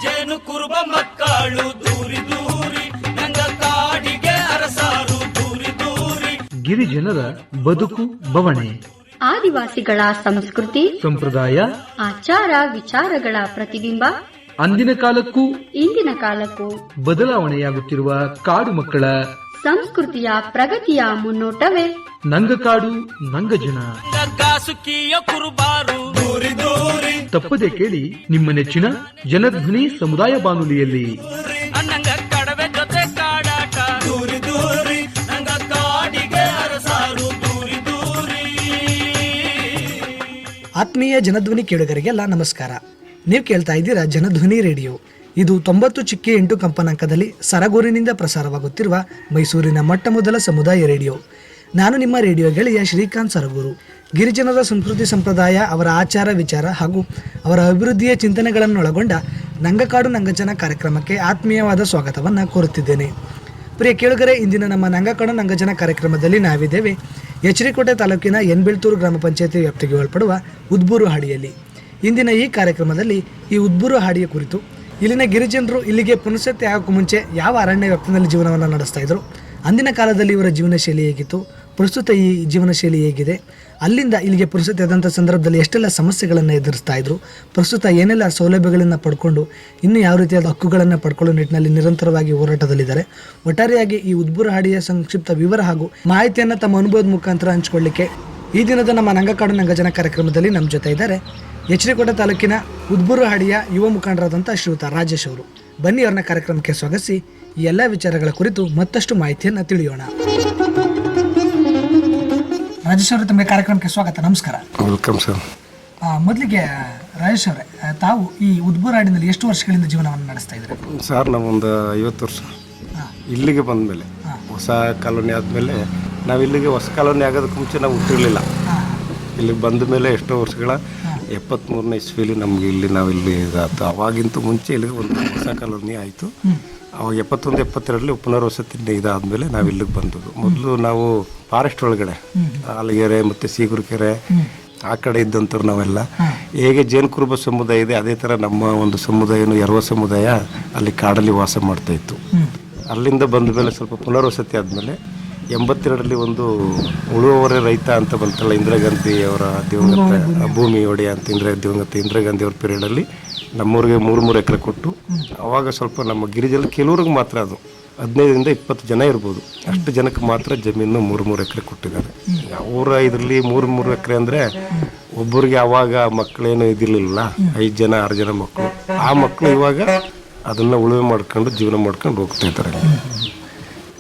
ಜೇನು ಕುರುಬ ಮಕ್ಕಳು ದೂರಿ ದೂರಿ ನಂಗ ಕಾಡಿಗೆ ಅರಸಾರು ದೂರಿ ದೂರಿ. ಗಿರಿಜನರ ಬದುಕು ಬವಣೆ, ಆದಿವಾಸಿಗಳ ಸಂಸ್ಕೃತಿ ಸಂಪ್ರದಾಯ, ಆಚಾರ ವಿಚಾರಗಳ ಪ್ರತಿಬಿಂಬ. ಅಂದಿನ ಕಾಲಕ್ಕೂ ಇಂದಿನ ಕಾಲಕ್ಕೂ ಬದಲಾವಣೆಯಾಗುತ್ತಿರುವ ಕಾಡು ಮಕ್ಕಳ ಸಂಸ್ಕೃತಿಯ ಪ್ರಗತಿಯ ಮುನ್ನೋಟವೇ ನಂಗಕಾಡು ನಂಗಜನ. ಸುಖಿಯ ಕುರುಬಾರು ದೂರಿ ದೂರಿ. ತಪ್ಪದೆ ಕೇಳಿ ನಿಮ್ಮ ನೆಚ್ಚಿನ ಜನಧ್ವನಿ ಸಮುದಾಯ ಬಾನುಲಿಯಲ್ಲಿ. ನಂಗ ಕಡವೆ ಜೊತೆ ಕಾಡಾಟ ದೂರಿ ದೂರಿ ನಂಗ ಕಾಡಿಗೆ ಅರಸಾರು ದೂರಿ ದೂರಿ. ಆತ್ಮೀಯ ಜನಧ್ವನಿ ಕೇಳುಗರಿಗೆಲ್ಲ ನಮಸ್ಕಾರ. ನೀವು ಕೇಳ್ತಾ ಇದ್ದೀರಾ ಜನಧ್ವನಿ ರೇಡಿಯೋ. ಇದು 90.8 ಕಂಪನಾಂಕದಲ್ಲಿ ಸರಗೂರಿನಿಂದ ಪ್ರಸಾರವಾಗುತ್ತಿರುವ ಮೈಸೂರಿನ ಮೊಟ್ಟ ಮೊದಲ ಸಮುದಾಯ ರೇಡಿಯೋ. ನಾನು ನಿಮ್ಮ ರೇಡಿಯೋ ಗೆಳೆಯ ಶ್ರೀಕಾಂತ್ ಸರಗೂರು. ಗಿರಿಜನರ ಸಂಸ್ಕೃತಿ ಸಂಪ್ರದಾಯ, ಅವರ ಆಚಾರ ವಿಚಾರ ಹಾಗೂ ಅವರ ಅಭಿವೃದ್ಧಿಯ ಚಿಂತನೆಗಳನ್ನೊಳಗೊಂಡ ನಂಗಕಾಡು ನಂಗಜನ ಕಾರ್ಯಕ್ರಮಕ್ಕೆ ಆತ್ಮೀಯವಾದ ಸ್ವಾಗತವನ್ನು ಕೋರುತ್ತಿದ್ದೇನೆ. ಪ್ರಿಯ ಕೇಳುಗರೆ, ಇಂದಿನ ನಮ್ಮ ನಂಗಕಾಡು ನಂಗಜನ ಕಾರ್ಯಕ್ರಮದಲ್ಲಿ ನಾವಿದ್ದೇವೆ ಎಚ್.ಡಿ.ಕೋಟೆ ತಾಲೂಕಿನ ಎನ್ಬೆಳ್ತೂರು ಗ್ರಾಮ ಪಂಚಾಯತಿ ವ್ಯಾಪ್ತಿಗೆ ಒಳಪಡುವ ಉದ್ಬೂರು ಹಾಡಿಯಲ್ಲಿ. ಇಂದಿನ ಈ ಕಾರ್ಯಕ್ರಮದಲ್ಲಿ ಈ ಉದ್ಬೂರು ಹಾಡಿಯ ಕುರಿತು ಇಲ್ಲಿನ ಗಿರಿಜನರು ಇಲ್ಲಿಗೆ ಪುನಸತ್ತಿ ಆಗೋಕ್ಕೂ ಮುಂಚೆ ಯಾವ ಅರಣ್ಯ ವ್ಯಾಪ್ತಿಯಲ್ಲಿ ಜೀವನವನ್ನು ನಡೆಸ್ತಾ ಇದ್ರು, ಅಂದಿನ ಕಾಲದಲ್ಲಿ ಇವರ ಜೀವನ ಶೈಲಿ ಹೇಗಿತ್ತು, ಪ್ರಸ್ತುತ ಈ ಜೀವನ ಶೈಲಿ ಹೇಗಿದೆ, ಅಲ್ಲಿಂದ ಇಲ್ಲಿಗೆ ಪುನಸತ್ತಿ ಆದಂಥ ಸಂದರ್ಭದಲ್ಲಿ ಎಷ್ಟೆಲ್ಲ ಸಮಸ್ಯೆಗಳನ್ನು ಎದುರಿಸ್ತಾ ಇದ್ರು, ಪ್ರಸ್ತುತ ಏನೆಲ್ಲ ಸೌಲಭ್ಯಗಳನ್ನು ಪಡ್ಕೊಂಡು ಇನ್ನೂ ಯಾವ ರೀತಿಯಾದ ಹಕ್ಕುಗಳನ್ನು ಪಡ್ಕೊಳ್ಳೋ ನಿಟ್ಟಿನಲ್ಲಿ ನಿರಂತರವಾಗಿ ಹೋರಾಟದಲ್ಲಿದ್ದಾರೆ. ಒಟ್ಟಾರೆಯಾಗಿ ಈ ಉದ್ಬೂರು ಹಾಡಿಯ ಸಂಕ್ಷಿಪ್ತ ವಿವರ ಹಾಗೂ ಮಾಹಿತಿಯನ್ನು ತಮ್ಮ ಅನುಭವದ ಮುಖಾಂತರ ಹಂಚಿಕೊಳ್ಳಿಕ್ಕೆ ಈ ದಿನದ ನಮ್ಮ ನಂಗಕಾಡು ನಂಗಜನ ಕಾರ್ಯಕ್ರಮದಲ್ಲಿ ನಮ್ಮ ಜೊತೆ ಇದ್ದಾರೆ ಎಚ್.ಡಿ.ಕೋಟೆ ತಾಲೂಕಿನ ಉದ್ಬೂರು ಹಾಡಿಯ ಯುವ ಮುಖಂಡರಾದಂಥ ಶ್ರೀಯುತ ರಾಜೇಶ್ ಅವರು. ಬನ್ನಿ ಅವ್ರನ್ನ ಕಾರ್ಯಕ್ರಮಕ್ಕೆ ಸ್ವಾಗತಿಸಿ ಈ ಎಲ್ಲ ವಿಚಾರಗಳ ಕುರಿತು ಮತ್ತಷ್ಟು ಮಾಹಿತಿಯನ್ನು ತಿಳಿಯೋಣ. ರಾಜೇಶ್ ಅವರೇ, ತಮಗೆ ಕಾರ್ಯಕ್ರಮಕ್ಕೆ ಸ್ವಾಗತ. ನಮಸ್ಕಾರ. Welcome sir. ಮೊದಲಿಗೆ ರಾಜೇಶ್ ಅವರೇ, ತಾವು ಈ ಉದ್ಬೂರು ಹಾಡಿನಲ್ಲಿ ಎಷ್ಟು ವರ್ಷಗಳಿಂದ ಜೀವನವನ್ನು ನಡೆಸ್ತಾ ಇದ್ದಾರೆ? ಸರ್, ನಾವೊಂದು 50 ವರ್ಷ ಇಲ್ಲಿಗೆ ಬಂದಮೇಲೆ, ಹೊಸ ಕಾಲೋನಿ ಆದಮೇಲೆ, ನಾವು ಇಲ್ಲಿಗೆ ಹೊಸ ಕಾಲೋನಿ ಆಗೋದಕ್ಕೆ ಮುಂಚೆ ನಾವು ಹುಟ್ಟಿರಲಿಲ್ಲ. ಇಲ್ಲಿಗೆ ಬಂದ ಮೇಲೆ ಎಷ್ಟೋ ವರ್ಷಗಳ 73ನೇ ಇಸ್ವಿಲಿ ನಮಗೆ ಇಲ್ಲಿ ನಾವಿಲ್ಲಿ ಇದಾಯ್ತು. ಅವಾಗಿಂತ ಮುಂಚೆ ಇಲ್ಲಿಗೆ ಒಂದು ಹೊಸ ಕಾಲೋನಿ ಆಯಿತು. ಅವಾಗ 71, 72ರಲ್ಲಿ ಪುನರ್ವಸತಿ ಇದಾದಮೇಲೆ ನಾವು ಇಲ್ಲಿಗೆ ಬಂದದ್ದು. ಮೊದಲು ನಾವು ಫಾರೆಸ್ಟ್ ಒಳಗಡೆ ಆಲಗೆರೆ ಮತ್ತು ಸೀಗುರುಕೆರೆ ಆ ಕಡೆ ಇದ್ದಂಥವ್ರು ನಾವೆಲ್ಲ. ಹೇಗೆ ಜೇನು ಕುರುಬ ಸಮುದಾಯ ಇದೆ, ಅದೇ ಥರ ನಮ್ಮ ಒಂದು ಸಮುದಾಯನೂ ಎರವ ಸಮುದಾಯ ಅಲ್ಲಿ ಕಾಡಲ್ಲಿ ವಾಸ ಮಾಡ್ತಾಯಿತ್ತು. ಅಲ್ಲಿಂದ ಬಂದ ಮೇಲೆ ಸ್ವಲ್ಪ ಪುನರ್ವಸತಿ ಆದಮೇಲೆ 82ರಲ್ಲಿ ಒಂದು ಉಳುವವರೇ ರೈತ ಅಂತ ಬಂತಲ್ಲ, ಇಂದಿರಾ ಗಾಂಧಿ ಅವರ ದಿವಂಗತ ಭೂಮಿ ಒಡೆಯ ಅಂತ ದಿವಂಗತ ಇಂದಿರಾ ಗಾಂಧಿ ಅವ್ರ ಪೀರಿಯಡಲ್ಲಿ ನಮ್ಮೂರಿಗೆ 3 ಎಕರೆ ಕೊಟ್ಟು, ಅವಾಗ ಸ್ವಲ್ಪ ನಮ್ಮ ಗಿರಿಜನ ಕೆಲವ್ರಿಗೆ ಮಾತ್ರ ಅದು 15ರಿಂದ 20 ಜನ ಇರ್ಬೋದು, ಅಷ್ಟು ಜನಕ್ಕೆ ಮಾತ್ರ ಜಮೀನು 3 ಎಕರೆ ಕೊಟ್ಟಿದ್ದಾರೆ. ಅವರ ಇದರಲ್ಲಿ 3 ಎಕರೆ ಅಂದರೆ ಒಬ್ಬರಿಗೆ ಅವಾಗ ಮಕ್ಕಳೇನು ಇದಿರಲಿಲ್ಲ, 5 ಜನ 6 ಜನ ಮಕ್ಕಳು. ಆ ಮಕ್ಕಳು ಇವಾಗ ಅದನ್ನು ಉಳುಮೆ ಮಾಡ್ಕೊಂಡು ಜೀವನ ಮಾಡ್ಕೊಂಡು ಹೋಗ್ತಾ ಇದ್ದಾರೆ.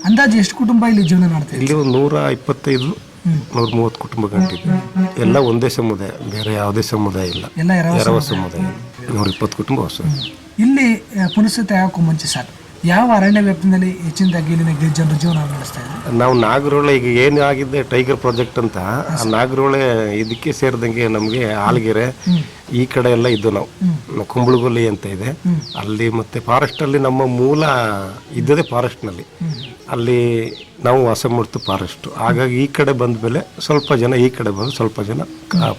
ಅಂದಾಜು ಎಷ್ಟು ಕುಟುಂಬ ಇಲ್ಲಿ ಜೀವನ ಮಾಡ್ತಾರೆ? ಇಲ್ಲಿ ಒಂದು 125, 130 ಕುಟುಂಬ ಗಂಟಿದೆ. ಎಲ್ಲ ಒಂದೇ ಸಮುದಾಯ, ಬೇರೆ ಯಾವುದೇ ಸಮುದಾಯ ಇಲ್ಲ, ಎರವ ಸಮುದಾಯ. 120 ಕುಟುಂಬ ಹೊಸ. ಇಲ್ಲಿ ಪುನಸತ್ತಿ ಆಗೋಕ್ಕೂ ಮುಂಚೆ ಸರ್, ಯಾವ ಅರಣ್ಯ ವ್ಯಾಪ್ತಿನಲ್ಲಿ ಹೆಚ್ಚಿನದಾಗಿ ಇಲ್ಲಿನ ಗಿರಿಜನರು ಜೀವನ ನಡೆಸ್ತಾ ಇದ್ದಾರೆ? ನಾವು ನಾಗರೋಳೆ, ಈಗ ಏನು ಆಗಿದೆ ಟೈಗರ್ ಪ್ರಾಜೆಕ್ಟ್ ಅಂತ, ಆ ನಾಗರೋಳೆ ಇದಕ್ಕೆ ಸೇರಿದಂಗೆ ನಮಗೆ ಆಲಗೆರೆ ಈ ಕಡೆ ಎಲ್ಲ ಇದ್ದು ನಾವು ಕುಂಬಳಗೊಲ್ಲಿ ಅಂತ ಇದೆ ಅಲ್ಲಿ, ಮತ್ತೆ ಫಾರೆಸ್ಟಲ್ಲಿ ನಮ್ಮ ಮೂಲ ಇದ್ದದೇ ಫಾರೆಸ್ಟ್ನಲ್ಲಿ, ಅಲ್ಲಿ ನಾವು ವಾಸ ಮಾಡ್ತು ಫಾರೆಸ್ಟ್. ಹಾಗಾಗಿ ಈ ಕಡೆ ಬಂದ ಮೇಲೆ ಸ್ವಲ್ಪ ಜನ ಈ ಕಡೆ ಬಂದು ಸ್ವಲ್ಪ ಜನ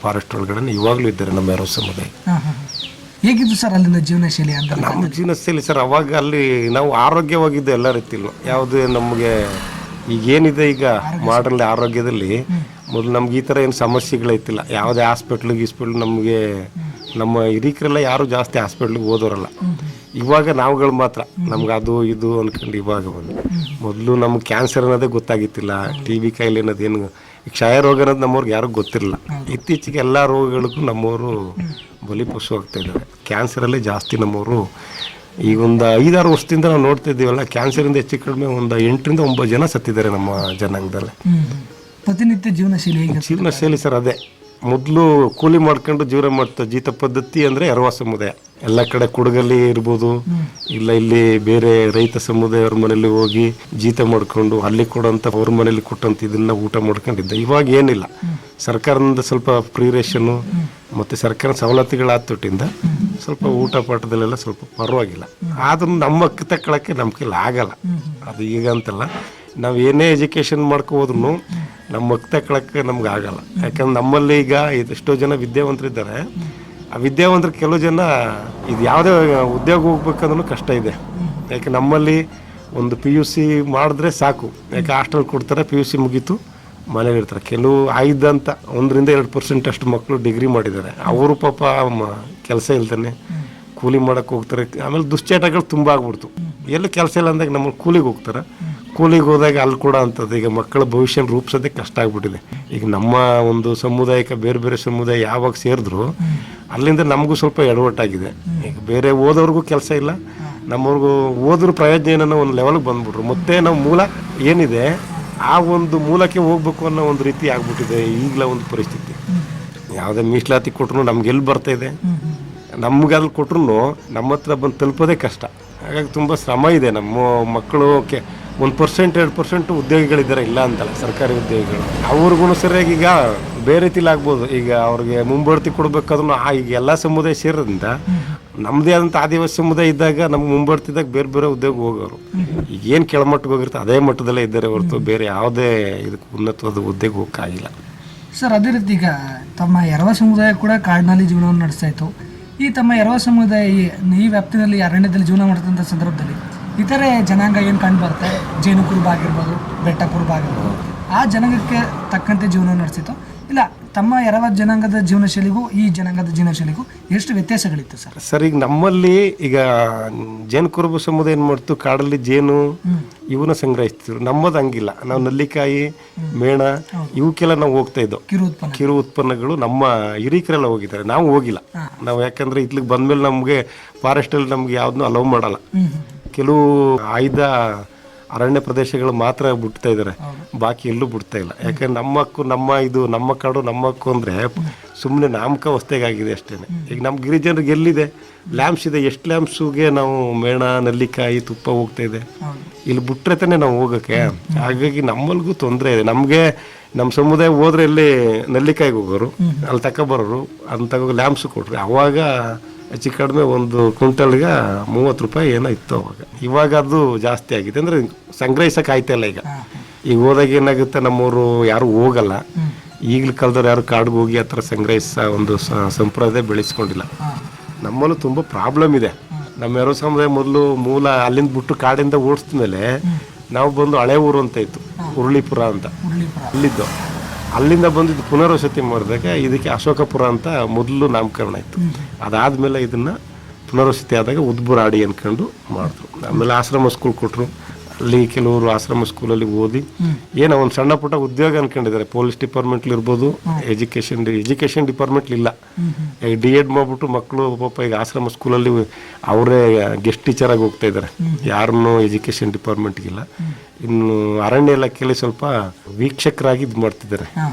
ಫಾರೆಸ್ಟ್ ಒಳಗಡೆ ಇವಾಗಲೂ ಇದ್ದಾರೆ ನಮ್ಮ ಯಾರೋ ಸಮುದಾಯ. ಹೇಗಿದ್ದು ಸರ್ ಅಲ್ಲಿನ ಜೀವನ ಶೈಲಿ? ಅಂತ ನಮ್ಮ ಜೀವನ ಶೈಲಿ ಸರ್, ಅವಾಗ ಅಲ್ಲಿ ನಾವು ಆರೋಗ್ಯವಾಗಿದ್ದು ಎಲ್ಲ ರೀತಿಯಲ್ಲೂ. ಯಾವುದೇ ನಮಗೆ ಈಗೇನಿದೆ ಈಗ ಮಾಡರ್ನ್ ಆರೋಗ್ಯದಲ್ಲಿ, ಮೊದಲು ನಮ್ಗೆ ಈ ಥರ ಏನು ಸಮಸ್ಯೆಗಳೈತಿಲ್ಲ. ಯಾವುದೇ ಹಾಸ್ಪಿಟ್ಲ್ ನಮಗೆ ನಮ್ಮ ಹಿರೀಕರೆಲ್ಲ ಯಾರು ಜಾಸ್ತಿ ಹಾಸ್ಪಿಟ್ಲಿಗೆ ಹೋದೋರಲ್ಲ. ಇವಾಗ ನಾವುಗಳು ಮಾತ್ರ ನಮ್ಗೆ ಅದು ಇದು ಅಂದ್ಕೊಂಡು ಇವಾಗ ಬಂದು. ಮೊದಲು ನಮ್ಗೆ ಕ್ಯಾನ್ಸರ್ ಅನ್ನೋದೇ ಗೊತ್ತಾಗಿತ್ತಿಲ್ಲ, TB ಕಾಯಿಲೆ ಅನ್ನೋದೇನು, ಈಗ ಕ್ಷಯ ರೋಗ ಅನ್ನೋದು ನಮ್ಮವ್ರಿಗೆ ಯಾರಿಗೂ ಗೊತ್ತಿರಲಿಲ್ಲ. ಇತ್ತೀಚೆಗೆ ಎಲ್ಲ ರೋಗಗಳಿಗೂ ನಮ್ಮವರು ಬಲಿಪಶು ಆಗ್ತಾ ಇದ್ದಾರೆ. ಕ್ಯಾನ್ಸರಲ್ಲೇ ಜಾಸ್ತಿ ನಮ್ಮವರು. ಈಗ ಒಂದು 5-6 ವರ್ಷದಿಂದ ನಾವು ನೋಡ್ತಾ ಇದ್ದೀವಲ್ಲ, ಕ್ಯಾನ್ಸರಿಂದ ಹೆಚ್ಚು ಕಡಿಮೆ ಒಂದು 8ರಿಂದ 9 ಜನ ಸತ್ತಿದ್ದಾರೆ ನಮ್ಮ ಜನಾಂಗದಲ್ಲಿ. ಪ್ರತಿನಿತ್ಯ ಜೀವನ ಶೈಲಿ ಸರ್ ಅದೇ. ಮೊದಲು ಕೂಲಿ ಮಾಡ್ಕೊಂಡು ಜೀವನ ಮಾಡ್ತಾ ಜೀತ ಪದ್ಧತಿ ಅಂದರೆ ಎರವ ಸಮುದಾಯ. ಎಲ್ಲ ಕಡೆ ಕುಡಗಲ್ಲಿ ಇರ್ಬೋದು, ಇಲ್ಲ ಇಲ್ಲಿ ಬೇರೆ ರೈತ ಸಮುದಾಯವ್ರ ಮನೇಲಿ ಹೋಗಿ ಜೀತ ಮಾಡ್ಕೊಂಡು ಅಲ್ಲಿ ಕೊಡೋಂಥ ಅವ್ರ ಮನೇಲಿ ಕೊಟ್ಟಂತ ಇದನ್ನ ಊಟ ಮಾಡ್ಕೊಂಡಿದ್ದೆ. ಇವಾಗ ಏನಿಲ್ಲ, ಸರ್ಕಾರದಿಂದ ಸ್ವಲ್ಪ ಫ್ರೀ ರೇಷನ್ನು ಮತ್ತು ಸರ್ಕಾರ ಸವಲತ್ತುಗಳಾಗ್ತೊಟ್ಟಿಂದ ಸ್ವಲ್ಪ ಊಟ ಪಾಠದಲ್ಲೆಲ್ಲ ಸ್ವಲ್ಪ ಪರವಾಗಿಲ್ಲ. ಆದ್ರೂ ನಮ್ಮ ಹಕ್ಕು ತಗೊಳಕ್ಕೆ ನಮ್ಮ ಕೈಲಿ ಆಗಲ್ಲ. ಅದು ಈಗ ಅಂತಲ್ಲ, ನಾವು ಏನೇ ಎಜುಕೇಷನ್ ಮಾಡ್ಕೊ ಹೋದ್ರೂ ನಮ್ಮ ಹಕ್ಕು ತಗೊಳಕ್ಕೆ ನಮ್ಗೆ ಆಗಲ್ಲ. ಯಾಕಂದ್ರೆ ನಮ್ಮಲ್ಲಿ ಈಗ ಎಷ್ಟೋ ಜನ ವಿದ್ಯಾವಂತರಿದ್ದಾರೆ, ಆ ವಿದ್ಯಾವಂತರು ಕೆಲವು ಜನ ಇದು ಯಾವುದೇ ಉದ್ಯೋಗ ಹೋಗ್ಬೇಕಂದ್ರೂ ಕಷ್ಟ ಇದೆ. ಯಾಕೆ ನಮ್ಮಲ್ಲಿ ಒಂದು PUC ಮಾಡಿದ್ರೆ ಸಾಕು, ಯಾಕೆ ಹಾಸ್ಟೆಲ್ ಕೊಡ್ತಾರೆ, PUC ಮುಗೀತು ಮನೇಲಿ ಇರ್ತಾರೆ. ಕೆಲವು ಆಯ್ದಂತ 1-2% ಅಷ್ಟು ಮಕ್ಕಳು ಡಿಗ್ರಿ ಮಾಡಿದ್ದಾರೆ, ಅವರು ಪಾಪ ಕೆಲಸ ಇಲ್ತಾನೆ ಕೂಲಿ ಮಾಡೋಕ್ಕೆ ಹೋಗ್ತಾರೆ. ಆಮೇಲೆ ದುಶ್ಚಟಗಳು ತುಂಬ ಆಗ್ಬಿಡ್ತು. ಎಲ್ಲಿ ಕೆಲಸ ಇಲ್ಲ ಅಂದಾಗ ನಮ್ಮಲ್ಲಿ ಕೂಲಿಗೆ ಹೋಗ್ತಾರೆ. ಕೂಲಿಗೆ ಹೋದಾಗ ಅಲ್ಲಿ ಕೂಡ ಅಂಥದ್ದು ಈಗ ಮಕ್ಕಳ ಭವಿಷ್ಯ ರೂಪಿಸೋದೇ ಕಷ್ಟ ಆಗ್ಬಿಟ್ಟಿದೆ. ಈಗ ನಮ್ಮ ಒಂದು ಸಮುದಾಯಕ್ಕೆ ಬೇರೆ ಬೇರೆ ಸಮುದಾಯ ಯಾವಾಗ ಸೇರಿದ್ರು ಅಲ್ಲಿಂದ ನಮಗೂ ಸ್ವಲ್ಪ ಎಡವಟ್ಟಾಗಿದೆ. ಈಗ ಬೇರೆ ಓದೋರ್ಗೂ ಕೆಲಸ ಇಲ್ಲ, ನಮ್ಮವ್ರಿಗೂ ಓದ್ರ ಪ್ರಯೋಜನ ಏನೋ ಒಂದು ಲೆವೆಲ್ಗೆ ಬಂದ್ಬಿಟ್ರು. ಮತ್ತೆ ನಾವು ಮೂಲ ಏನಿದೆ ಆ ಒಂದು ಮೂಲಕ್ಕೆ ಹೋಗ್ಬೇಕು ಅನ್ನೋ ಒಂದು ರೀತಿ ಆಗ್ಬಿಟ್ಟಿದೆ ಈಗಲ ಒಂದು ಪರಿಸ್ಥಿತಿ. ಯಾವುದೇ ಮೀಸಲಾತಿ ಕೊಟ್ಟರು ನಮ್ಗೆ ಎಲ್ಲಿ ಬರ್ತಾ ಇದೆ, ನಮ್ಗೆ ಅಲ್ಲಿ ಕೊಟ್ಟರು ನಮ್ಮ ಹತ್ರ ಬಂದು ತಲುಪೋದೇ ಕಷ್ಟ. ಹಾಗಾಗಿ ತುಂಬ ಶ್ರಮ ಇದೆ. ನಮ್ಮ ಮಕ್ಕಳು 1% 2% ಉದ್ಯೋಗಿಗಳಿದ್ದಾರೆ, ಇಲ್ಲ ಅಂತಲ್ಲ, ಸರ್ಕಾರಿ ಉದ್ಯೋಗಿಗಳು. ಅವ್ರಿಗೂ ಸರಿಯಾಗಿ ಈಗ ಬೇರೆ ರೀತಿಲಿ ಆಗ್ಬೋದು. ಈಗ ಅವ್ರಿಗೆ ಮುಂಬಡ್ತಿ ಕೊಡ್ಬೇಕಾದ್ರೂ ಈಗ ಎಲ್ಲ ಸಮುದಾಯ ಸೇರೋದ್ರಿಂದ ನಮ್ಮದೇ ಆದಂಥ ಆದಿವಾಸಿ ಸಮುದಾಯ ಇದ್ದಾಗ ನಮ್ಗೆ ಮುಂಬಡ್ತಿದ್ದಾಗ ಬೇರೆ ಬೇರೆ ಉದ್ಯೋಗ ಹೋಗೋರು. ಈಗ ಏನು ಕೆಳಮಟ್ಟಕ್ಕೆ ಹೋಗಿರ್ತಾರೆ ಅದೇ ಮಟ್ಟದಲ್ಲೇ ಇದ್ದಾರೆ ಹೊರತು ಬೇರೆ ಯಾವುದೇ ಇದಕ್ಕೆ ಉನ್ನತವಾದ ಉದ್ಯೋಗ ಹೋಗೋಕ್ಕಾಗಿಲ್ಲ. ಸರ್, ಅದೇ ರೀತಿ ಈಗ ತಮ್ಮ ಎರವ ಸಮುದಾಯ ಕೂಡ ಕಾಡಿನಲ್ಲಿ ಜೀವನವನ್ನು ನಡೆಸ್ತಾ ಇತ್ತು. ಈ ತಮ್ಮ ಎರವ ಸಮುದಾಯ ಈ ವ್ಯಾಪ್ತಿನಲ್ಲಿ ಅರಣ್ಯದಲ್ಲಿ ಜೀವನ ಮಾಡ್ತಂಥ ಸಂದರ್ಭದಲ್ಲಿ ಇತರೆ ಜನಾಂಗ ಏನು ಕಂಡು ಬರುತ್ತೆ, ಜೇನು ಕುರುಬ ಆಗಿರ್ಬೋದು, ಬೆಟ್ಟ ಕುರುಬ ಆಗಿರ್ಬೋದು, ಆ ಜನಾಂಗಕ್ಕೆ ತಕ್ಕಂತೆ ಜೀವನ ನಡೆಸಿತ್ತು ಇಲ್ಲ ತಮ್ಮ ಎರವ ಜನಾಂಗದ ಜೀವನ ಶೈಲಿಗೂ ಈ ಜನಾಂಗದ ಜೀವನ ಶೈಲಿಗೂ ಎಷ್ಟು ವ್ಯತ್ಯಾಸಗಳಿತ್ತು ಸರ್? ಸರ್, ಈಗ ನಮ್ಮಲ್ಲಿ ಈಗ ಜೇನು ಕುರುಬ ಸಮುದಾಯ ಏನು ಮಾಡ್ತು, ಕಾಡಲ್ಲಿ ಜೇನು ಇವನ್ನ ಸಂಗ್ರಹಿಸ್ತಿದ್ರು. ನಮ್ಮದು ಹಂಗಿಲ್ಲ. ನಾವು ನಲ್ಲಿಕಾಯಿ, ಮೇಣ ಇವಕ್ಕೆಲ್ಲ ನಾವು ಹೋಗ್ತಾ ಇದ್ದೋ. ಕಿರು ಉತ್ಪನ್ನಗಳು ನಮ್ಮ ಹಿರೀಕರೆಲ್ಲ ಹೋಗಿದ್ದಾರೆ, ನಾವು ಹೋಗಿಲ್ಲ. ನಾವು ಯಾಕಂದ್ರೆ ಇಲ್ಲಿಗೆ ಬಂದ್ಮೇಲೆ ನಮಗೆ ಫಾರೆಸ್ಟಲ್ಲಿ ನಮ್ಗೆ ಯಾವ್ದನ್ನೂ ಅಲೌ ಮಾಡಲ್ಲ. ಕೆಲವು ಆಯ್ದ ಅರಣ್ಯ ಪ್ರದೇಶಗಳು ಮಾತ್ರ ಬಿಡ್ತಾ ಇದ್ದಾರೆ, ಬಾಕಿ ಎಲ್ಲೂ ಬಿಡ್ತಾ ಇಲ್ಲ. ಯಾಕಂದ್ರೆ ನಮ್ಮ ಕಾಡು ನಮ್ಮ ಹಕ್ಕು ಅಂದರೆ ಸುಮ್ಮನೆ ನಾಮಕ ಹೊಸ್ತೆಗಾಗಿದೆ ಅಷ್ಟೇ. ಈಗ ನಮ್ಮ ಗಿರಿಜನರಿಗೆ ಎಲ್ಲಿದೆ ಲ್ಯಾಂಪ್ಸ್ ಇದೆ, ಎಷ್ಟು ಲ್ಯಾಂಪ್ಸ್ಗೆ ನಾವು ಮೇಣ, ನಲ್ಲಿಕಾಯಿ, ತುಪ್ಪ ಹೋಗ್ತಾ ಇದೆ. ಇಲ್ಲಿ ಬಿಟ್ರೆ ತಾನೇ ನಾವು ಹೋಗೋಕ್ಕೆ. ಹಾಗಾಗಿ ನಮ್ಮಲ್ಗೂ ತೊಂದರೆ ಇದೆ. ನಮಗೆ ನಮ್ಮ ಸಮುದಾಯ ಹೋದ್ರೆ ಇಲ್ಲಿ ನಲ್ಲಿಕಾಯಿಗೆ ಹೋಗೋರು, ಅಲ್ಲಿ ತಗೊಬರೋರು, ಅದನ್ನ ತಗೋ ಲ್ಯಾಂಪ್ಸ್ ಕೊಟ್ರಿ. ಅವಾಗ ಹೆಚ್ಚು ಕಡಿಮೆ ಒಂದು ಕ್ವಿಂಟಲ್ಗೆ 30 ರೂಪಾಯಿ ಏನೋ ಇತ್ತು ಅವಾಗ. ಇವಾಗ ಅದು ಜಾಸ್ತಿ ಆಗಿದೆ, ಅಂದರೆ ಸಂಗ್ರಹಿಸಕ್ಕೆ ಆಯ್ತಲ್ಲ. ಈಗ ಹೋದಾಗ ಏನಾಗುತ್ತೆ, ನಮ್ಮವರು ಯಾರು ಹೋಗಲ್ಲ. ಈಗಲ ಕಾಲದವ್ರು ಯಾರು ಕಾಡಿಗೆ ಹೋಗಿ ಆ ಥರ ಸಂಗ್ರಹಿಸೋ ಒಂದು ಸಂಪ್ರದಾಯ ಬೆಳೆಸ್ಕೊಂಡಿಲ್ಲ. ನಮ್ಮಲ್ಲೂ ತುಂಬ ಪ್ರಾಬ್ಲಮ್ ಇದೆ. ನಮ್ಮ ಎರವ ಸಮುದಾಯ ಮೊದಲು ಮೂಲ ಅಲ್ಲಿಂದ ಬಿಟ್ಟು ಕಾಡಿಂದ ಓಡಿಸಿದ್ಮೇಲೆ ನಾವು ಬಂದು ಹಳೆ ಊರು ಅಂತ ಇತ್ತು, ಉರುಳಿಪುರ ಅಂತ, ಅಲ್ಲಿದ್ದು ಅಲ್ಲಿಂದ ಬಂದಿದ್ದು ಪುನರ್ವಸತಿ ಮಾಡಿದಾಗ ಇದಕ್ಕೆ ಅಶೋಕಪುರ ಅಂತ ಮೊದಲು ನಾಮಕರಣ ಇತ್ತು. ಅದಾದಮೇಲೆ ಇದನ್ನು ಪುನರ್ವಸತಿ ಆದಾಗ ಉದ್ಬುರಾಡಿ ಅಂದ್ಕೊಂಡು ಮಾಡಿದ್ರು. ಆಮೇಲೆ ಆಶ್ರಮ ಸ್ಕೂಲ್ ಕೊಟ್ಟರು. ಅಲ್ಲಿ ಕೆಲವರು ಆಶ್ರಮ ಸ್ಕೂಲಲ್ಲಿ ಓದಿ ಏನೋ ಒಂದು ಸಣ್ಣ ಪುಟ್ಟ ಉದ್ಯೋಗ ಅನ್ಕೊಂಡಿದ್ದಾರೆ. ಪೊಲೀಸ್ ಡಿಪಾರ್ಟ್ಮೆಂಟ್ಲಿ ಇರ್ಬೋದು, ಎಜುಕೇಷನ್ ಡಿಪಾರ್ಟ್ಮೆಂಟ್ಲಿ ಇಲ್ಲ. ಈಗ D.Ed ಮಾಡಿಬಿಟ್ಟು ಮಕ್ಕಳು ಪಾಪ ಈಗ ಆಶ್ರಮ ಸ್ಕೂಲಲ್ಲಿ ಅವರೇ ಗೆಸ್ಟ್ ಟೀಚರಾಗಿ ಹೋಗ್ತಾ ಇದ್ದಾರೆ, ಯಾರನ್ನೂ ಎಜುಕೇಷನ್ ಡಿಪಾರ್ಟ್ಮೆಂಟ್ಗಿಲ್ಲ. ಇನ್ನು ಅರಣ್ಯ ಇಲಾಖೆಯಲ್ಲಿ ಸ್ವಲ್ಪ ವೀಕ್ಷಕರಾಗಿ ಇದು ಮಾಡ್ತಿದ್ದಾರೆ,